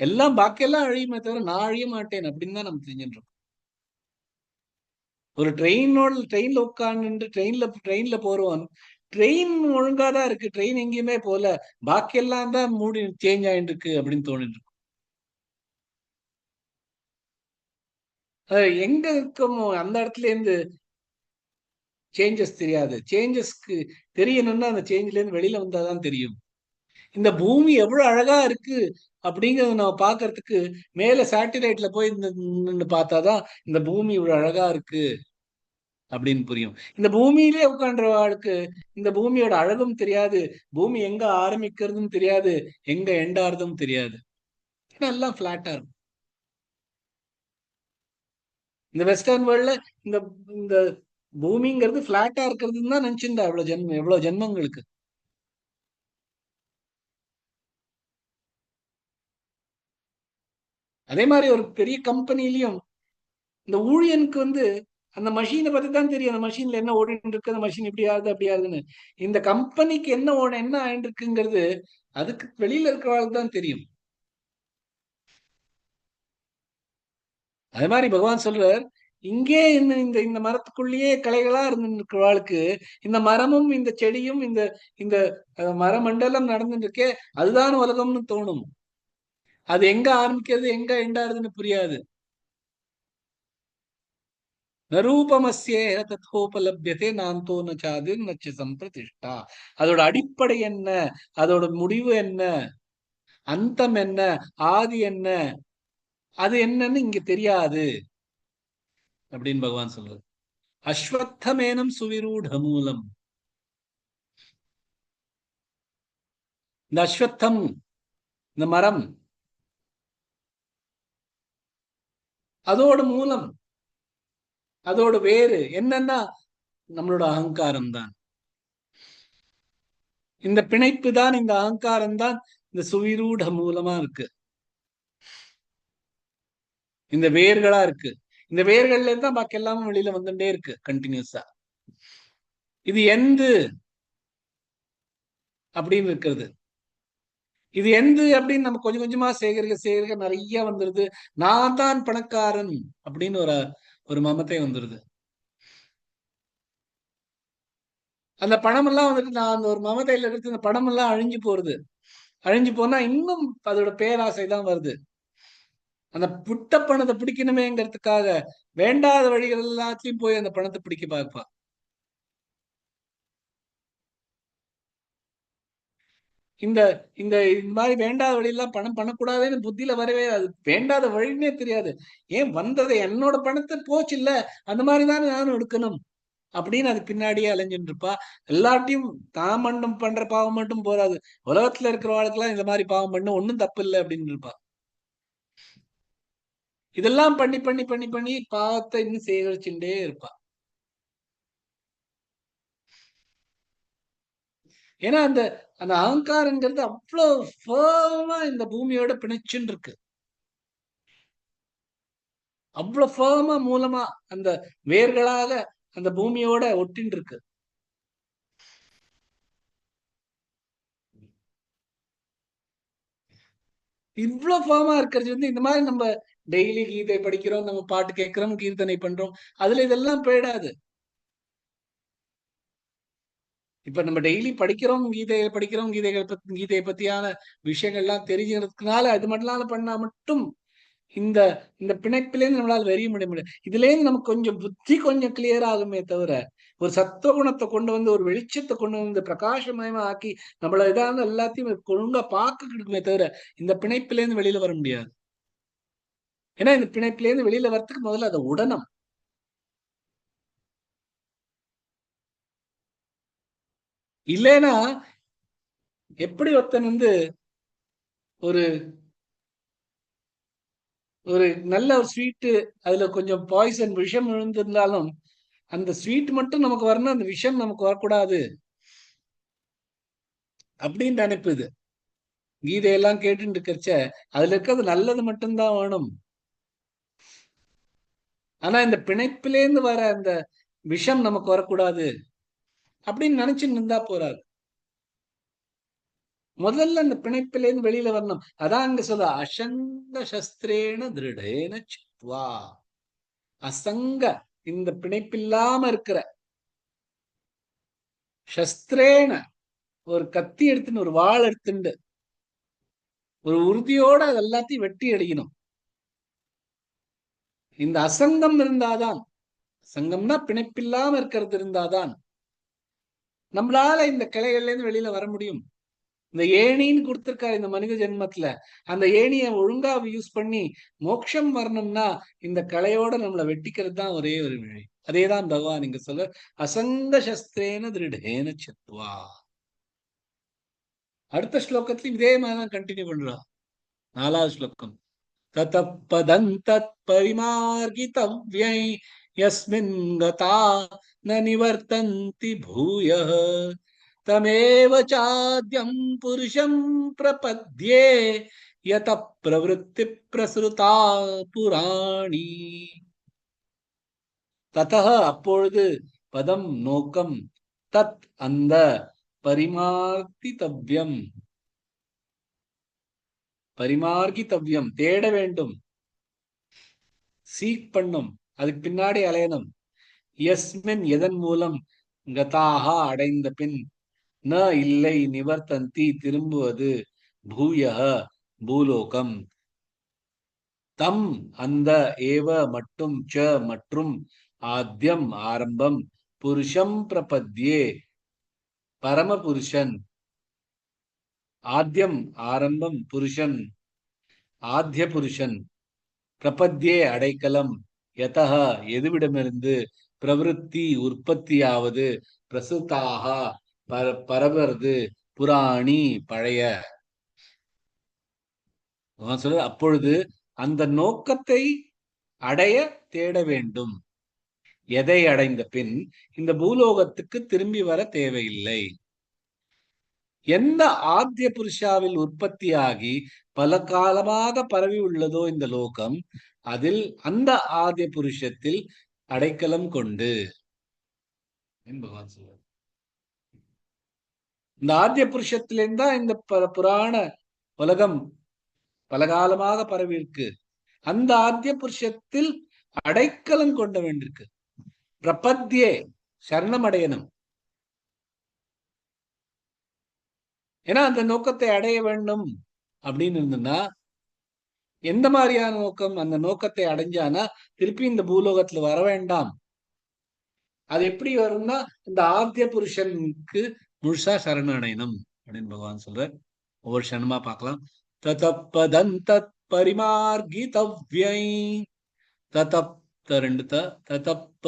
எல்லாம் பாக்கியெல்லாம் அழியுமே தவிர நான் அழிய மாட்டேன் அப்படின்னு தான் நம்ம தெரிஞ்சுட்டு இருக்கோம். ஒரு ட்ரெயின்ல உட்கார்ந்து ட்ரெயின்ல போறோம். ட்ரெயின் ஒழுங்காதான் இருக்கு, ட்ரெயின் எங்கேயுமே போல, பாக்கியெல்லாம் தான் மூடி சேஞ்ச் ஆயிட்டு இருக்கு அப்படின்னு தோணிட்டு இருக்கும். எங்க இருக்கமோ அந்த இடத்துல இருந்து சேஞ்சஸ் தெரியாது. சேஞ்சஸ்க்கு தெரியணும்னா அந்த சேஞ்ச்ல இருந்து வெளியில வந்தாதான் தெரியும். இந்த பூமி எவ்வளவு அழகா இருக்கு அப்படிங்கறத நம்ம பாக்குறதுக்கு மேல சேட்டிலைட்ல போய் நின்னு பார்த்தாதான் இந்த பூமி இவ்வளவு அழகா இருக்கு அப்படின்னு புரியும். இந்த பூமியிலே உட்கார்ற ஆளுக்கு இந்த பூமியோட அழகும் தெரியாது, பூமி எங்க ஆரம்பிக்கிறதும் தெரியாது, எங்க எண்ட் ஆறதும் தெரியாது. எல்லாம் பிளாட்டா இருக்கும். இந்த வெஸ்டர்ன் வேர்ல்ட்ல இந்த இந்த பூமிங்கிறது பிளாட்டா இருக்கிறதுன்னு தான் நினைச்சிருந்தா எவ்வளவு ஜென்மங்களுக்கு. அதே மாதிரி ஒரு பெரிய கம்பெனிலயும் இந்த ஊழியனுக்கு அந்த மஷீனை பத்தி தான் தெரியும். அந்த மஷீன்ல என்ன ஓடிட்டு இருக்கு, அந்த மஷீன் இப்படி ஆகுது அப்படி ஆகுதுன்னு. இந்த கம்பெனிக்கு என்ன ஆயிட்டு இருக்குங்கிறது அதுக்கு வெளியில இருக்கிறவங்களுக்கு தான் தெரியும். அதே மாதிரி பகவான் சொல்றார், இங்கே இந்த இந்த மரத்துக்குள்ளேயே கலைகளா இருந்திருக்கிறவாளுக்கு இந்த மரமும் இந்த செடியும் இந்த இந்த மரமண்டலம் நடந்துட்டு இருக்கே அதுதான் உலகம்னு தோணும். அது எங்க ஆரம்பிக்கிறது எங்க எண்டாருதுன்னு புரியாது. நரூபமஸ்யேஹ தத்தோபலப்யதே நாந்தோ நச்சாதிர் நச்ச சம்பிரதிஷ்டா. அதோட அடிப்படை என்ன, அதோட முடிவு என்ன, அந்தம் என்ன, ஆதி என்ன, அது என்னன்னு இங்க தெரியாது அப்படின்னு பகவான் சொல்றது. அஸ்வத்தமேனம் சுவிரூட மூலம். இந்த அஸ்வத்தம், இந்த மரம், அதோட மூலம், அதோட வேறு என்னன்னா நம்மளோட அகங்காரம் தான். இந்த பிணைப்பு தான், இந்த அகங்காரம் தான் இந்த சுவிரூட மூலமா இருக்கு, இந்த வேர்களா இருக்கு. இந்த வேர்கள்ல இருந்தா பாக்கி எல்லாமே வெளியில வந்துட்டே இருக்கு கண்டினியூஸா. இது எந்து அப்படின்னு இருக்கிறது. இது எந்து அப்படின்னு நம்ம கொஞ்சம் கொஞ்சமா சேகரிக்க நிறைய வந்துருது. நான் தான் பணக்காரன் அப்படின்னு ஒரு மமத்தை வந்துருது. அந்த பணம் எல்லாம் நான் அந்த ஒரு மமதையில இருக்கு, அந்த பணம் எல்லாம் அழிஞ்சு போறது. அழிஞ்சு போனா இன்னும் அதோட பேராசை தான் வருது. அந்த புட்ட பணத்தை பிடிக்கணுமேங்கிறதுக்காக வேண்டாத வழிகள் எல்லாத்தையும் போய் அந்த பணத்தை பிடிக்க பார்ப்பா. இந்த இந்த இந்த மாதிரி வேண்டாத வழியெல்லாம் பணம் பண்ணக்கூடாதுன்னு புத்தியில வரவே, அது வேண்டாத வழின்னே தெரியாது. ஏன் வந்ததை என்னோட பணத்தை போச்சு இல்ல, அந்த மாதிரிதானே நானும் எடுக்கணும் அப்படின்னு அது பின்னாடியே அலைஞ்சுட்டு இருப்பா. எல்லாத்தையும் தான் பண்ற பாவம் மட்டும் போராது, உலகத்துல இருக்கிற வாழ்க்கெல்லாம் இந்த மாதிரி பாவம் பண்ண ஒன்னும் தப்பு இல்லை அப்படின்னு இருப்பா. இதெல்லாம் பண்ணி பண்ணி பண்ணி பண்ணி பாவத்தை இன்னும் சேகரிச்சுட்டே இருப்பா. ஏன்னா அந்த அந்த அகங்காரங்கிறது அவ்வளவு ஃபேமா இந்த பூமியோட பிணைச்சுன்னு இருக்கு. அவ்வளவு ஃபேமா மூலமா அந்த வேர்களாக அந்த பூமியோட ஒட்டின்னு இருக்கு. இவ்வளவு ஃபேமா இருக்கிறது இந்த மாதிரி நம்ம டெய்லி கீதை படிக்கிறோம், நம்ம பாட்டு கேட்கிறோம், கீர்த்தனை பண்றோம், அதுல இதெல்லாம் போயிடாது. இப்ப நம்ம டெய்லி படிக்கிறோம், கீதையை பத்தியான விஷயங்கள்லாம் தெரிஞ்சுக்கிறதுனால அது மட்டும் பண்ணா மட்டும் இந்த இந்த பிணைப்பிலேருந்து நம்மளால வெறிய முடியாது. இதுல இருந்து நமக்கு கொஞ்சம் புத்தி கொஞ்சம் கிளியர் ஆகுமே தவிர, ஒரு சத்துவ குணத்தை கொண்டு வந்து ஒரு வெளிச்சத்தை கொண்டு வந்து பிரகாசமயமா ஆக்கி நம்மள இதான எல்லாத்தையும் ஒழுங்கா பார்க்க கிடைக்குமே தவிர இந்த பிணைப்பிலேருந்து வெளியில வர முடியாது. ஏன்னா இந்த பிணைப்பிலேருந்து வெளியில வரத்துக்கு முதல்ல அதை உடனம். இல்லைன்னா எப்படி ஒருத்தன் ஒரு ஒரு நல்ல ஒரு ஸ்வீட்டு, அதுல கொஞ்சம் பாய்சன் விஷம் விழுந்திருந்தாலும் அந்த ஸ்வீட் மட்டும் நமக்கு வரணும், அந்த விஷம் நமக்கு வரக்கூடாது அப்படின்னு நினைப்புது. கீதையெல்லாம் கேட்டுட்டு இருக்கிறச்ச அதுல இருக்கிறது நல்லது மட்டும்தான் வேணும், ஆனா இந்த பிணைப்பிலேந்து வர அந்த விஷம் நமக்கு வரக்கூடாது அப்படின்னு நினைச்சு நின்றா போறாது. முதல்ல அந்த பிணைப்பிலேந்து வெளியில வரணும். அதான் அங்க சொல்ல அசங்க சஸ்திரேன திருடேன சித்வா. அசங்க இந்த பிணைப்பில்லாம இருக்கிற சஸ்திரேன ஒரு கத்தி எடுத்துன்னு ஒரு வாள் எடுத்துண்டு ஒரு உறுதியோட அது எல்லாத்தையும் வெட்டி அடிக்கணும். இந்த அசங்கம் இருந்தாதான், சங்கம்னா பிணைப்பில்லாம இருக்கிறது இருந்தாதான் நம்மளால இந்த கிளைகள்ல இருந்து வெளியில வர முடியும். இந்த ஏணின்னு கொடுத்திருக்காரு இந்த மனித ஜென்மத்துல, அந்த ஏணியை ஒழுங்கா யூஸ் பண்ணி மோட்சம் வரணும்னா இந்த கலையோட நம்மளை வெட்டிக்கிறது தான் ஒரே ஒரு வழி. அதேதான் பகவான் இங்க சொல்ல அசங்க சஸ்திரேன திருடேன சத்வா. அடுத்த ஸ்லோகத்திலும் இதே மாதிரிதான் கண்டினியூ பண்றா. 4வது ஸ்லோகம். ததப்பதந்தத் பரிமார்கிதவ்யை யஸ்மின் கதா ந நிவர்த்தந்தி பூயः தமேவ சாத்யம் புருஷம் பிரபத்யே யதः பிரவருத்தி பிரசுருதா புராணி. ததः அப்பொழுது, பதம் நோக்கம், தத் அந்த, பரிமார்த்திதவ்யம் பரிமார்கிதவ்யம் தேட வேண்டும், சீக் பண்ணும், அதுக்கு பின்னாடி அலையணும். யஸ்மின் எதன் மூலம், கதாஹா அடைந்த பின், ந இல்லை, நிவர்த்தந்தி திரும்புவது, பூயஹ பூலோகம், தம் அந்த, ஏவ மட்டும், ச மற்றும், ஆத்யம் ஆரம்பம், புருஷம் பிரபத்யே பரமபுருஷன், ஆத்யம் ஆரம்பம், புருஷன் ஆத்ய புருஷன், பிரபத்யே அடைக்கலம், யதஹ எதுவிடமிருந்து, பிரவிருத்தி உற்பத்தியாவது, பிரசுதாக பரவறது, புராணி பழைய. சொல்ற அப்பொழுது அந்த நோக்கத்தை அடைய தேட வேண்டும். எதை அடைந்த பின் இந்த பூலோகத்துக்கு திரும்பி வர தேவையில்லை. எந்த ஆத்ய புருஷாவில் உற்பத்தியாகி பல காலமாக பரவி உள்ளதோ இந்த லோகம், அதில் அந்த ஆத்ய புருஷத்தில் அடைக்கலம் கொண்டு, பகவான் சொல்றார். இந்த ஆத்ய புருஷத்திலிருந்தா இந்த புராண உலகம் பலகாலமாக பரவி இருக்கு. அந்த ஆத்ய புருஷத்தில் அடைக்கலம் கொண்ட வேண்டியிருக்கு. பிரபத்யே சரணம் அடையணும். ஏன்னா அந்த நோக்கத்தை அடைய வேண்டும் அப்படின்னு இருந்ததுன்னா, எந்த மாதிரியான நோக்கம்? அந்த நோக்கத்தை அடைஞ்சானா திருப்பி இந்த பூலோகத்துல வர வேண்டாம். அது எப்படி வரும்னா, இந்த ஆத்ய புருஷனுக்கு முழுசா சரணம் அடையணும் அப்படின்னு பகவான் சொல்ற. ஒவ்வொரு சரணமா பார்க்கலாம். ததப்பதந்தத் பரிமார்கிதவ்யை, ததப் ரெண்டு ததப்ப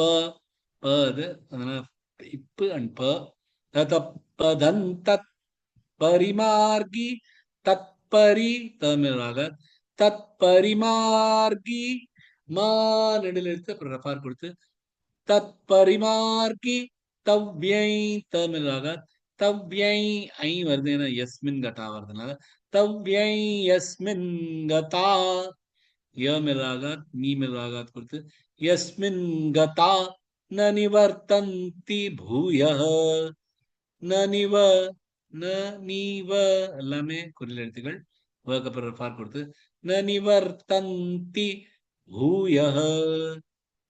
அது அதனால இப்பு அண்ட் ப. ததப்பதந்தத் பரிமார்கி தத்பரி தமிழாக தத்பரிமார்கி மா நெடில் எடுத்து அப்புறம் ரஃபார் கொடுத்து தத்பரிமார்கி தவ்யை தமிழாக தவ்யை ஐ வருது. ஏன்னா யஸ்மின் கதா வருதுனால தவ்யை யஸ்மின் கதா யமிலாக நீமிலாக கொடுத்து யஸ்மின் கதா ந நிவர்த்தந்தி பூயஹ நனிவ ந நீவ எல்லாமே குறில் எழுத்துக்கள். வகுக்கப்புறம் ஃபார் கொடுத்து நனிவர்த்தந்தி பூயஹ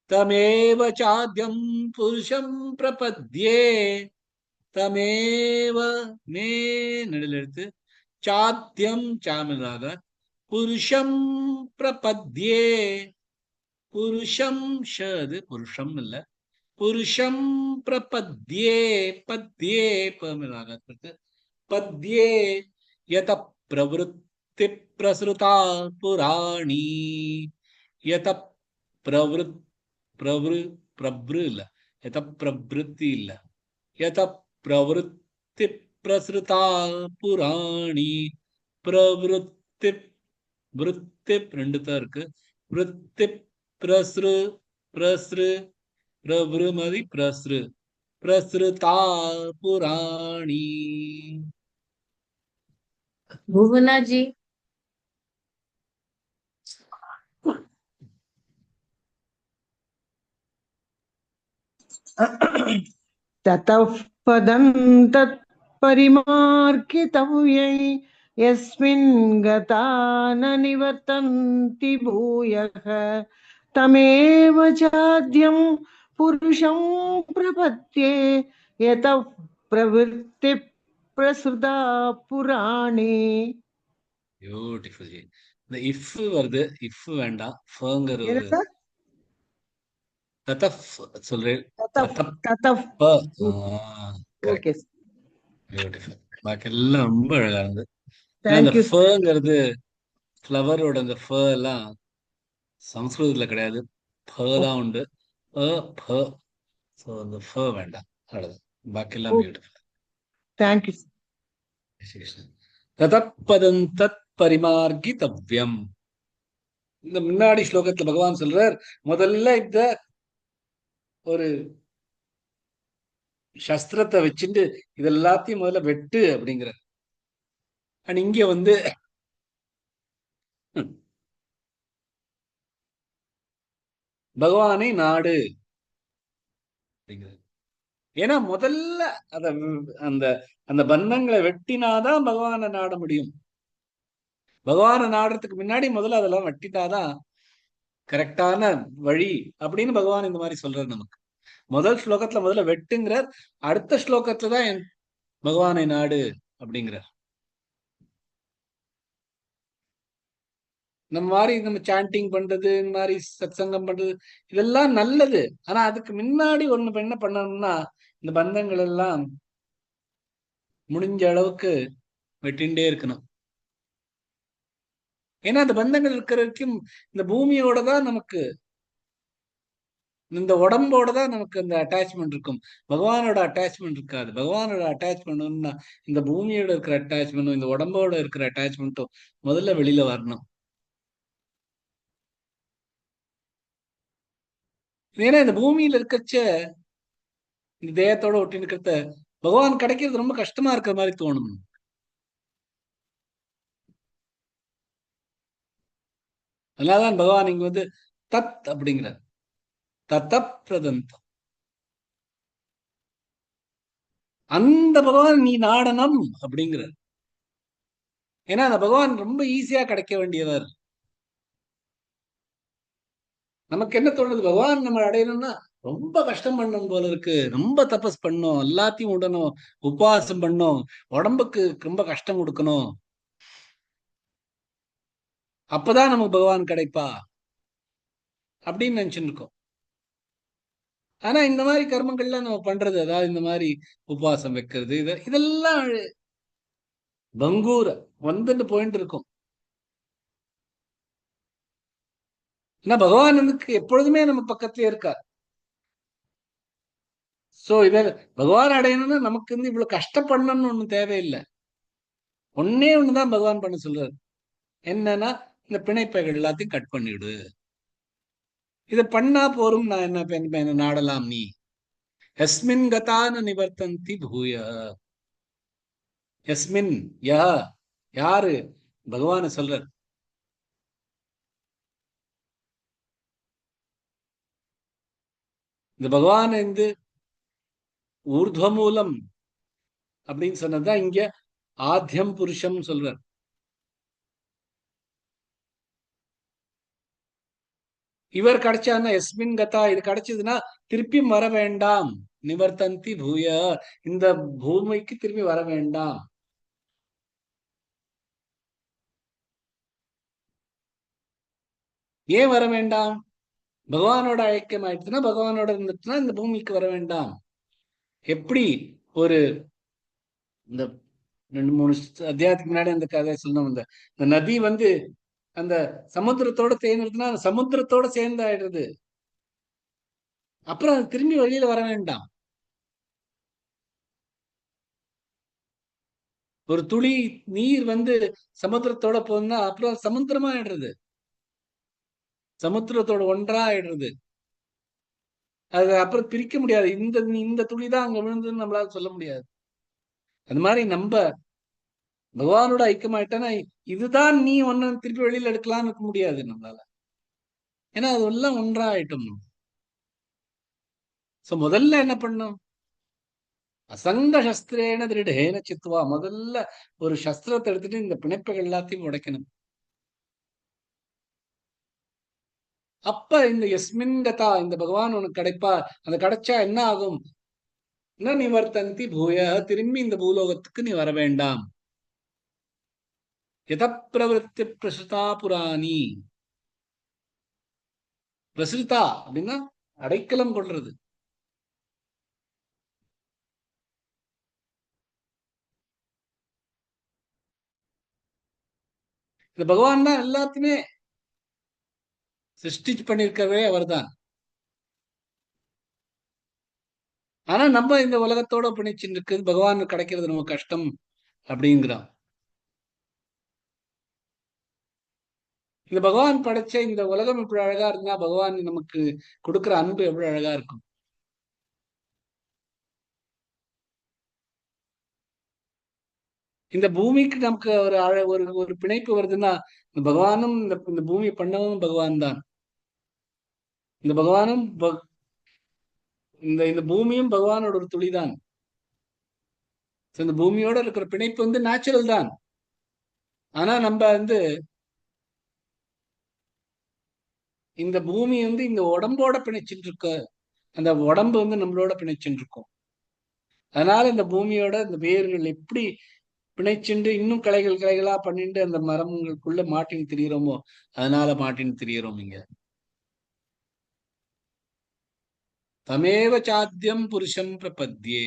தமேவ சாத்யம் புருஷம் பிரபத்யே தமேவ மே நெடில் எழுத்து சாத்தியம் சாமிலாக புருஷம் பிரபத்யே புருஷம் ஷது புருஷம் இல்ல புருஷம் பிரபத்யே பத்யே பமிலாக பத்யே யத பிரவருத்தி பிரசுருதா புராணி யத பிரவருத் பிரவரு பிரப்ரு இல்ல யத பிரபிருத்தி இல்ல யத பிரவருத்தி பிரசுருதா புராணி பிரவருத்தி விருத்தி ரெண்டு தான் இருக்கு. விருத்தி பிரசுரு பிரசுரு பிரபுமதி பிரசுரு பிரசுருதா புராணி. भुवना जी ततः पदं तत्परिमार्गितव्यै यस्मिन् गता न निवर्तन्ति भूयः तमेव चाद्यं पुरुषं प्रपद्ये यतः प्रवृत्ति प्रसृता पुराणे. பியூட்டிஃபுல். இந்த இஃப் வருது, இஃப் வேண்டாம், ஃபங்கிற ஒரு ததப் சொல்றேன். ததப். Okay, beautiful. பாக்கி எல்லாம் ரொம்ப அழகா இருந்தது. அந்த தேங்க்யூ. ஃபங்கிறது ஃப்ளவரோட அந்த ஃப எல்லாம் சம்ஸ்கிருதத்துல கிடையாது, ஃப தான் உண்டு. அ ஃப. ஸோ அந்த ஃப வேண்டாம், அவ்வளவுதான். பாக்கி எல்லாம் பியூட்டிஃபுல். தேங்க்யூ. ததப்பதம் தத் பரிமார்கிதவ்யம். இந்த முன்னாடி ஸ்லோகத்துல பகவான் சொல்றார், முதல்ல இந்த ஒரு சஸ்திரத்தை வச்சுட்டு இது எல்லாத்தையும் முதல்ல வெட்டு அப்படிங்கிற. இங்க வந்து பகவானை நாடு அப்படிங்கிறது. ஏன்னா முதல்ல அத அந்த அந்த பந்தங்களை வெட்டினாதான் பகவானை நாட முடியும். பகவானை நாடுறதுக்கு முன்னாடி முதல்ல அதெல்லாம் வெட்டினாதான் கரெக்டான வழி அப்படின்னு பகவான் இந்த மாதிரி சொல்றாரு நமக்கு. முதல் ஸ்லோகத்துல முதல்ல வெட்டுங்கிறார், அடுத்த ஸ்லோகத்துல தான் பகவானை நாடு அப்படிங்கிறார். இந்த மாதிரி நம்ம சாண்டிங் பண்றது, இந்த மாதிரி சத்சங்கம் பண்றது இதெல்லாம் நல்லது. ஆனா அதுக்கு முன்னாடி ஒண்ணு என்ன பண்ணணும்னா, இந்த பந்தங்கள் எல்லாம் முடிஞ்ச அளவுக்கு வெட்டிண்டே இருக்கணும். ஏன்னா அந்த பந்தங்கள் இருக்கிற வரைக்கும் இந்த பூமியோட தான் நமக்கு, இந்த உடம்போட தான் நமக்கு அந்த அட்டாச்மெண்ட் இருக்கும். பகவானோட அட்டாச்மெண்ட் இருக்காது. பகவானோட அட்டாச்மெண்ட்னா இந்த பூமியோட இருக்கிற அட்டாச்மெண்ட்டும் இந்த உடம்போட இருக்கிற அட்டாச்மெண்ட்டும் முதல்ல வெளியில வரணும். ஏன்னா இந்த பூமியில இருக்கச்ச இந்த தேயத்தோட ஒட்டி இருக்கிறத பகவான் கிடைக்கிறது ரொம்ப கஷ்டமா இருக்கிற மாதிரி தோணும். அதனாலதான் பகவான் இங்க வந்து தத் அப்படிங்கிறார். தத்தப்பிரதந்தம். அந்த பகவான் நீ நாடனம் அப்படிங்கிறார். ஏன்னா அந்த பகவான் ரொம்ப ஈஸியா கிடைக்க வேண்டியவர். நமக்கு என்ன தோணுது, பகவான் நம்ம அடையணும்னா ரொம்ப கஷ்டம் பண்ணணும் போல இருக்கு, ரொம்ப தபஸ் பண்ணும், எல்லாத்தையும் விடணும், உபவாசம் பண்ணும், உடம்புக்கு ரொம்ப கஷ்டம் கொடுக்கணும், அப்பதான் நமக்கு பகவான் கிடைப்பா அப்படின்னு நினைச்சுட்டு இருக்கோம். ஆனா இந்த மாதிரி கர்மங்கள்லாம் நம்ம பண்றது, அதாவது இந்த மாதிரி உபவாசம் வைக்கிறது, இதெல்லாம் பங்கூர வந்துட்டு போயிட்டு இருக்கும். ஆனா பகவான் நமக்கு எப்பொழுதுமே நம்ம பக்கத்திலே இருக்கார். சோ இத பகவான் அடையணும்னா நமக்கு வந்து இவ்வளவு கஷ்டப்படணும்னு ஒண்ணு தேவையில்லை. ஒன்னே ஒண்ணுதான் பகவான் பண்ண சொல்றாரு, என்னன்னா இந்த பிணைப்பைகள் எல்லாத்தையும் கட் பண்ணிவிடு. இத பண்ணா போரும். நான் என்ன நாடலாம் நீ. யஸ்மின் கதான நிவர்த்தந்தி பூய. யஸ்மின் யாரு பகவான சொல்றார். இந்த பகவான் வந்து ஊர்துவமூலம் அப்படின்னு சொன்னதுதான் இங்க ஆத்தியம் புருஷம் சொல்றார். இவர் கிடைச்சான்னா எஸ்மின் கதா, இது கிடைச்சதுன்னா திருப்பி வர வேண்டாம். நிவர்த்தந்தி பூய, இந்த பூமிக்கு திரும்பி வர வேண்டாம். ஏன் வர வேண்டாம்? பகவானோட ஐக்கியம் ஆயிடுச்சுன்னா, பகவானோட இருந்துச்சுன்னா இந்த பூமிக்கு வர வேண்டாம். எப்படி ஒரு இந்த 2-3 அத்தியாயத்துக்கு முன்னாடி அந்த கதை சொல்லணும். இந்த நதி வந்து அந்த சமுத்திரத்தோட சேர்ந்துருச்சுன்னா அந்த சமுத்திரத்தோட சேர்ந்து ஆயிடுறது. அப்புறம் திரும்பி வெளியில வர வேண்டாம். ஒரு துளி நீர் வந்து சமுத்திரத்தோட போனா அப்புறம் சமுத்திரமா ஆயிடுறது, சமுத்திரத்தோட ஒன்றா ஆயிடுறது. அது அப்புறம் பிரிக்க முடியாது. இந்த துளிதான் அங்க விழுந்ததுன்னு நம்மளால சொல்ல முடியாது. அது மாதிரி நம்ம பகவானோட ஐக்கியமாயிட்டா இதுதான் நீ ஒன்னு திருப்பி வெளியில எடுக்கலாம்னு இருக்க முடியாது நம்மளால. ஏன்னா அது எல்லாம் ஒன்றா ஆயிட்டோம். சோ முதல்ல என்ன பண்ணும்? அசங்க சஸ்திரேன திருடேன சித்துவா, முதல்ல ஒரு சஸ்திரத்தை எடுத்துட்டு இந்த பிணைப்புகள் எல்லாத்தையும் உடைக்கணும். அப்ப இந்த எஸ்மின் கதா, இந்த பகவான் உனக்கு கிடைப்பா. அந்த கிடைச்சா என்ன ஆகும்? ந நிவர்த்தந்தி பூய, திரும்பி இந்த பூலோகத்துக்கு நீ வர வேண்டாம். எத பிரவருத்தி பிரசுதா புராணி. பிரசுதா அப்படின்னா அடைக்கலம் கொள்றது. இந்த பகவான் தான் எல்லாத்தையுமே சிருஷ்டிச்சு பண்ணிருக்கவே அவர்தான். ஆனா நம்ம இந்த உலகத்தோட பிணைச்சுட்டு இருக்குது, பகவான் கிடைக்கிறது நம்ம கஷ்டம் அப்படிங்கிறான். இந்த பகவான் படைச்ச இந்த உலகம் இப்படி அழகா இருந்தா பகவான் நமக்கு கொடுக்கிற அன்பு எவ்வளவு அழகா இருக்கும். இந்த பூமிக்கு நமக்கு ஒரு ஒரு ஒரு பிணைப்பு வருதுன்னா இந்த பகவானும் இந்த பூமி பண்ணவும் பகவான் தான். இந்த பகவானும் இந்த இந்த பூமியும் பகவானோட ஒரு துளிதான். இந்த பூமியோட இருக்கிற பிணைப்பு வந்து நேச்சுரல் தான். ஆனா நம்ம வந்து இந்த பூமி வந்து இந்த உடம்போட பிணைச்சுட்டு இருக்க, அந்த உடம்பு வந்து நம்மளோட பிணைச்சுட்டு இருக்கும். அதனால இந்த பூமியோட இந்த வேர்கள் எப்படி பிணைச்சுண்டு இன்னும் கிளைகள் கிளைகளா பண்ணிட்டு அந்த மரங்களுக்குள்ள மாட்டின்னு திரியிறோமோ, அதனால மாட்டின்னு திரியிறோம். இங்க தமேவ சாத்தியம் புருஷம் பிரபத்யே.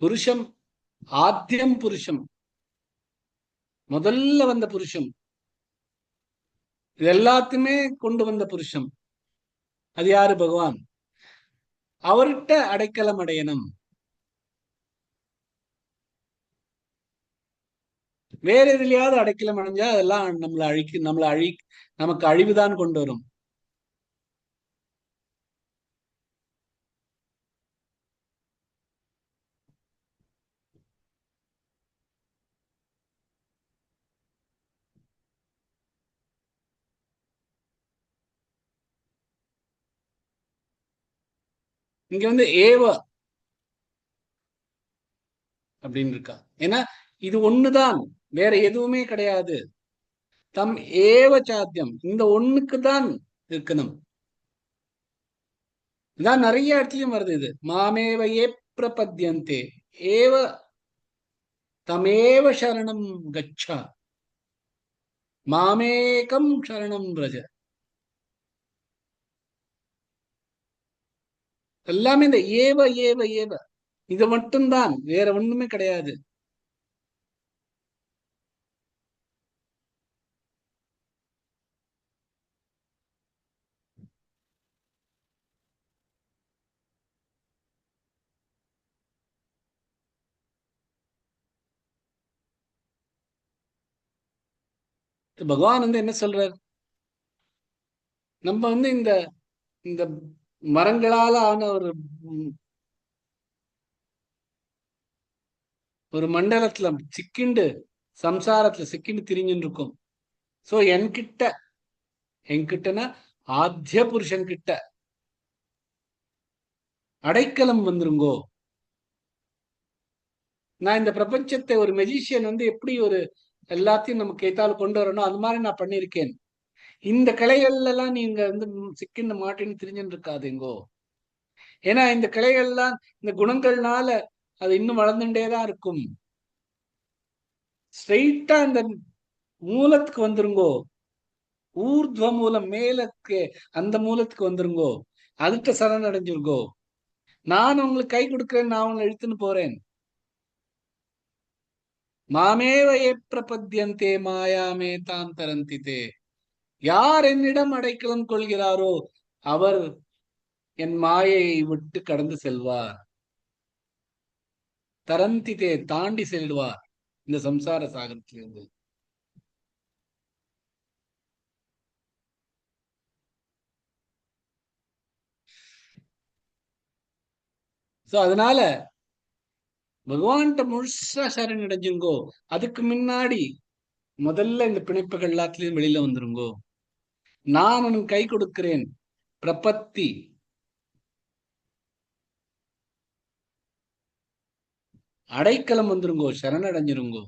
புருஷம், ஆத்தியம் புருஷம், முதல்ல வந்த புருஷம், இது எல்லாத்தையுமே கொண்டு வந்த புருஷம். அது யாரு? பகவான். அவர்கிட்ட அடைக்கலம் அடையணும். வேற எதுலயாவது அடைக்கலம் அடைஞ்சா அதெல்லாம் நமக்கு அழிவுதான் கொண்டு வரும். இங்க வந்து ஏவ அப்படின்னு இருக்கா. ஏன்னா இது ஒண்ணுதான், வேற எதுவுமே கிடையாது. தம் ஏவ சாத்தியம், இந்த ஒண்ணுக்கு தான் இருக்கணும். இதான் நிறைய இடத்துலயும் வருது. இது மாமேவ ஏ பிரபத்யந்தே ஏவ தமேவ சரணம் கச்சா மாமேகம் சரணம் பிரஜ. எல்லாமே இந்த ஏவ ஏவ ஏவ, இது மட்டும்தான், வேற ஒண்ணுமே கிடையாது. பகவான் வந்து என்ன சொல்றார்? நம்ம வந்து இந்த இந்த மரங்களால ஆன ஒரு மண்டலத்துல சிக்கிண்டு, சம்சாரத்துல சிக்கிண்டு திரிஞ்சுட்டு இருக்கும். சோ என்கிட்டனா ஆத்திய புருஷன் கிட்ட அடைக்கலம் வந்துருங்கோ. நான் இந்த பிரபஞ்சத்தை ஒரு மெஜிஷியன் வந்து எப்படி ஒரு எல்லாத்தையும் நமக்கு ஏத்தாலும் கொண்டு வரணும், அது மாதிரி நான் பண்ணியிருக்கேன். இந்த கிளைகள்ல எல்லாம் நீங்க வந்து சிக்கிண்டு மாட்டின்னு திரிஞ்சுட்டு இருக்காதுங்கோ. ஏன்னா இந்த கிளைகள்லாம் இந்த குணங்கள்னால அது இன்னும் வளர்ந்துட்டேதான் இருக்கும். ஸ்ட்ரெயிட்டா இந்த மூலத்துக்கு வந்துருங்கோ. ஊர்துவ மூலம், மேலக்கு அந்த மூலத்துக்கு வந்துருங்கோ. அதுக்கு சரணடைஞ்சிருங்கோ. நான் உங்களுக்கு கை கொடுக்கிறேன், நான் உங்களை இழுத்துன்னு போறேன். மாமேவ ஏ பிரபத்யந்தே மாயாமே தாம் தரந்திதே. யார் என்னிடம் அடைக்கலம் கொள்கிறாரோ அவர் என் மாயையை விட்டு கடந்து செல்வார். தரந்திதே, தாண்டி செல்வார் இந்த சம்சார சாகரத்திலிருந்து. சோ அதனால பகவான்கிட்ட முழுசா சரணடைஞ்சுங்கோ. அதுக்கு முன்னாடி முதல்ல இந்த பிணைப்புகள் எல்லாத்துலயும் வெளியில வந்துருங்கோ. நான் உனக்கு கை கொடுக்கிறேன். பிரபத்தி, அடைக்கலம் வந்துருங்கோ, சரணடைஞ்சிருங்கோ.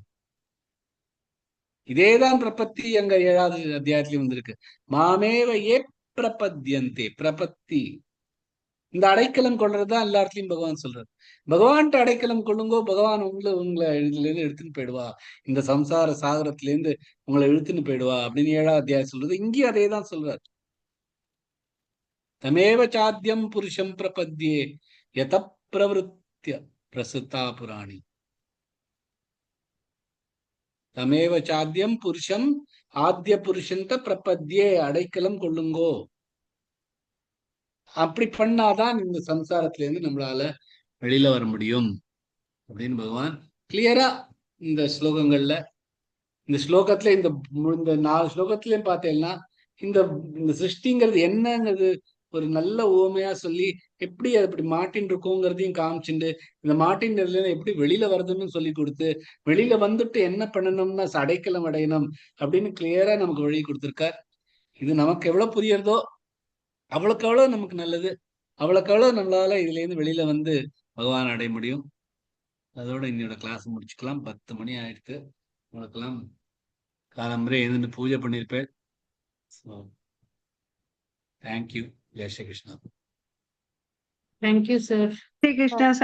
இதேதான் பிரபத்தி அங்க 7வது அத்தியாயத்திலயும் வந்திருக்கு. மாமேவ ஏ பிரபத்யந்தே. பிரபத்தி, இந்த அடைக்கலம் கொள்றதுதான் எல்லா இடத்துலயும் பகவான் சொல்றாரு. பகவான்கிட்ட அடைக்கலம் கொள்ளுங்கோ, பகவான் உங்களை இதுல இருந்து எடுத்துன்னு போயிடுவா, இந்த சம்சார சாகரத்துல இருந்து உங்களை இழுத்துன்னு போயிடுவா அப்படின்னு 7வது அத்தியாயம் சொல்றது. இங்கேயும் அதே தான் சொல்றாரு. தமேவ சாத்தியம் புருஷம் பிரபத்யே யத பிரவருத்திய பிரசுத்தா புராணி. தமேவ சாத்தியம் புருஷம் ஆத்திய புருஷன்ட பிரபத்யே, அடைக்கலம் கொள்ளுங்கோ. அப்படி பண்ணாதான் இந்த சம்சாரத்துல இருந்து நம்மளால வெளியில வர முடியும் அப்படின்னு பகவான் கிளியரா இந்த ஸ்லோகங்கள்ல, இந்த ஸ்லோகத்துல இந்த 4 ஸ்லோகத்திலயும் பார்த்தேன்னா இந்த சிருஷ்டிங்கிறது என்னங்கிறது ஒரு நல்ல உவமையா சொல்லி எப்படி அது இப்படி மாட்டின் இருக்குங்கிறதையும் காமிச்சுட்டு, இந்த மாட்டின் எப்படி வெளியில வருதுன்னு சொல்லி கொடுத்து, வெளியில வந்துட்டு என்ன பண்ணணும்னா அடைக்கலம் அடையணும் அப்படின்னு கிளியரா நமக்கு வழி கொடுத்திருக்கார். இது நமக்கு எவ்வளவு புரியறதோ அவ்வளவுக்கு அவ்வளவு நமக்கு நல்லது. அவ்வளவுக்கு அவ்வளவு நம்மளால இதுல இருந்து வெளியில வந்து பகவான் அடைய முடியும். அதோட இன்னையோட கிளாஸ் முடிச்சுக்கலாம். 10 மணி ஆயிடுத்து. உங்களுக்கெல்லாம் காலம்பரே எழுந்து பூஜை பண்ணிருப்பேன். So thank you. ஜெய் Shri Krishna. Thank you, sir. Krishna sir.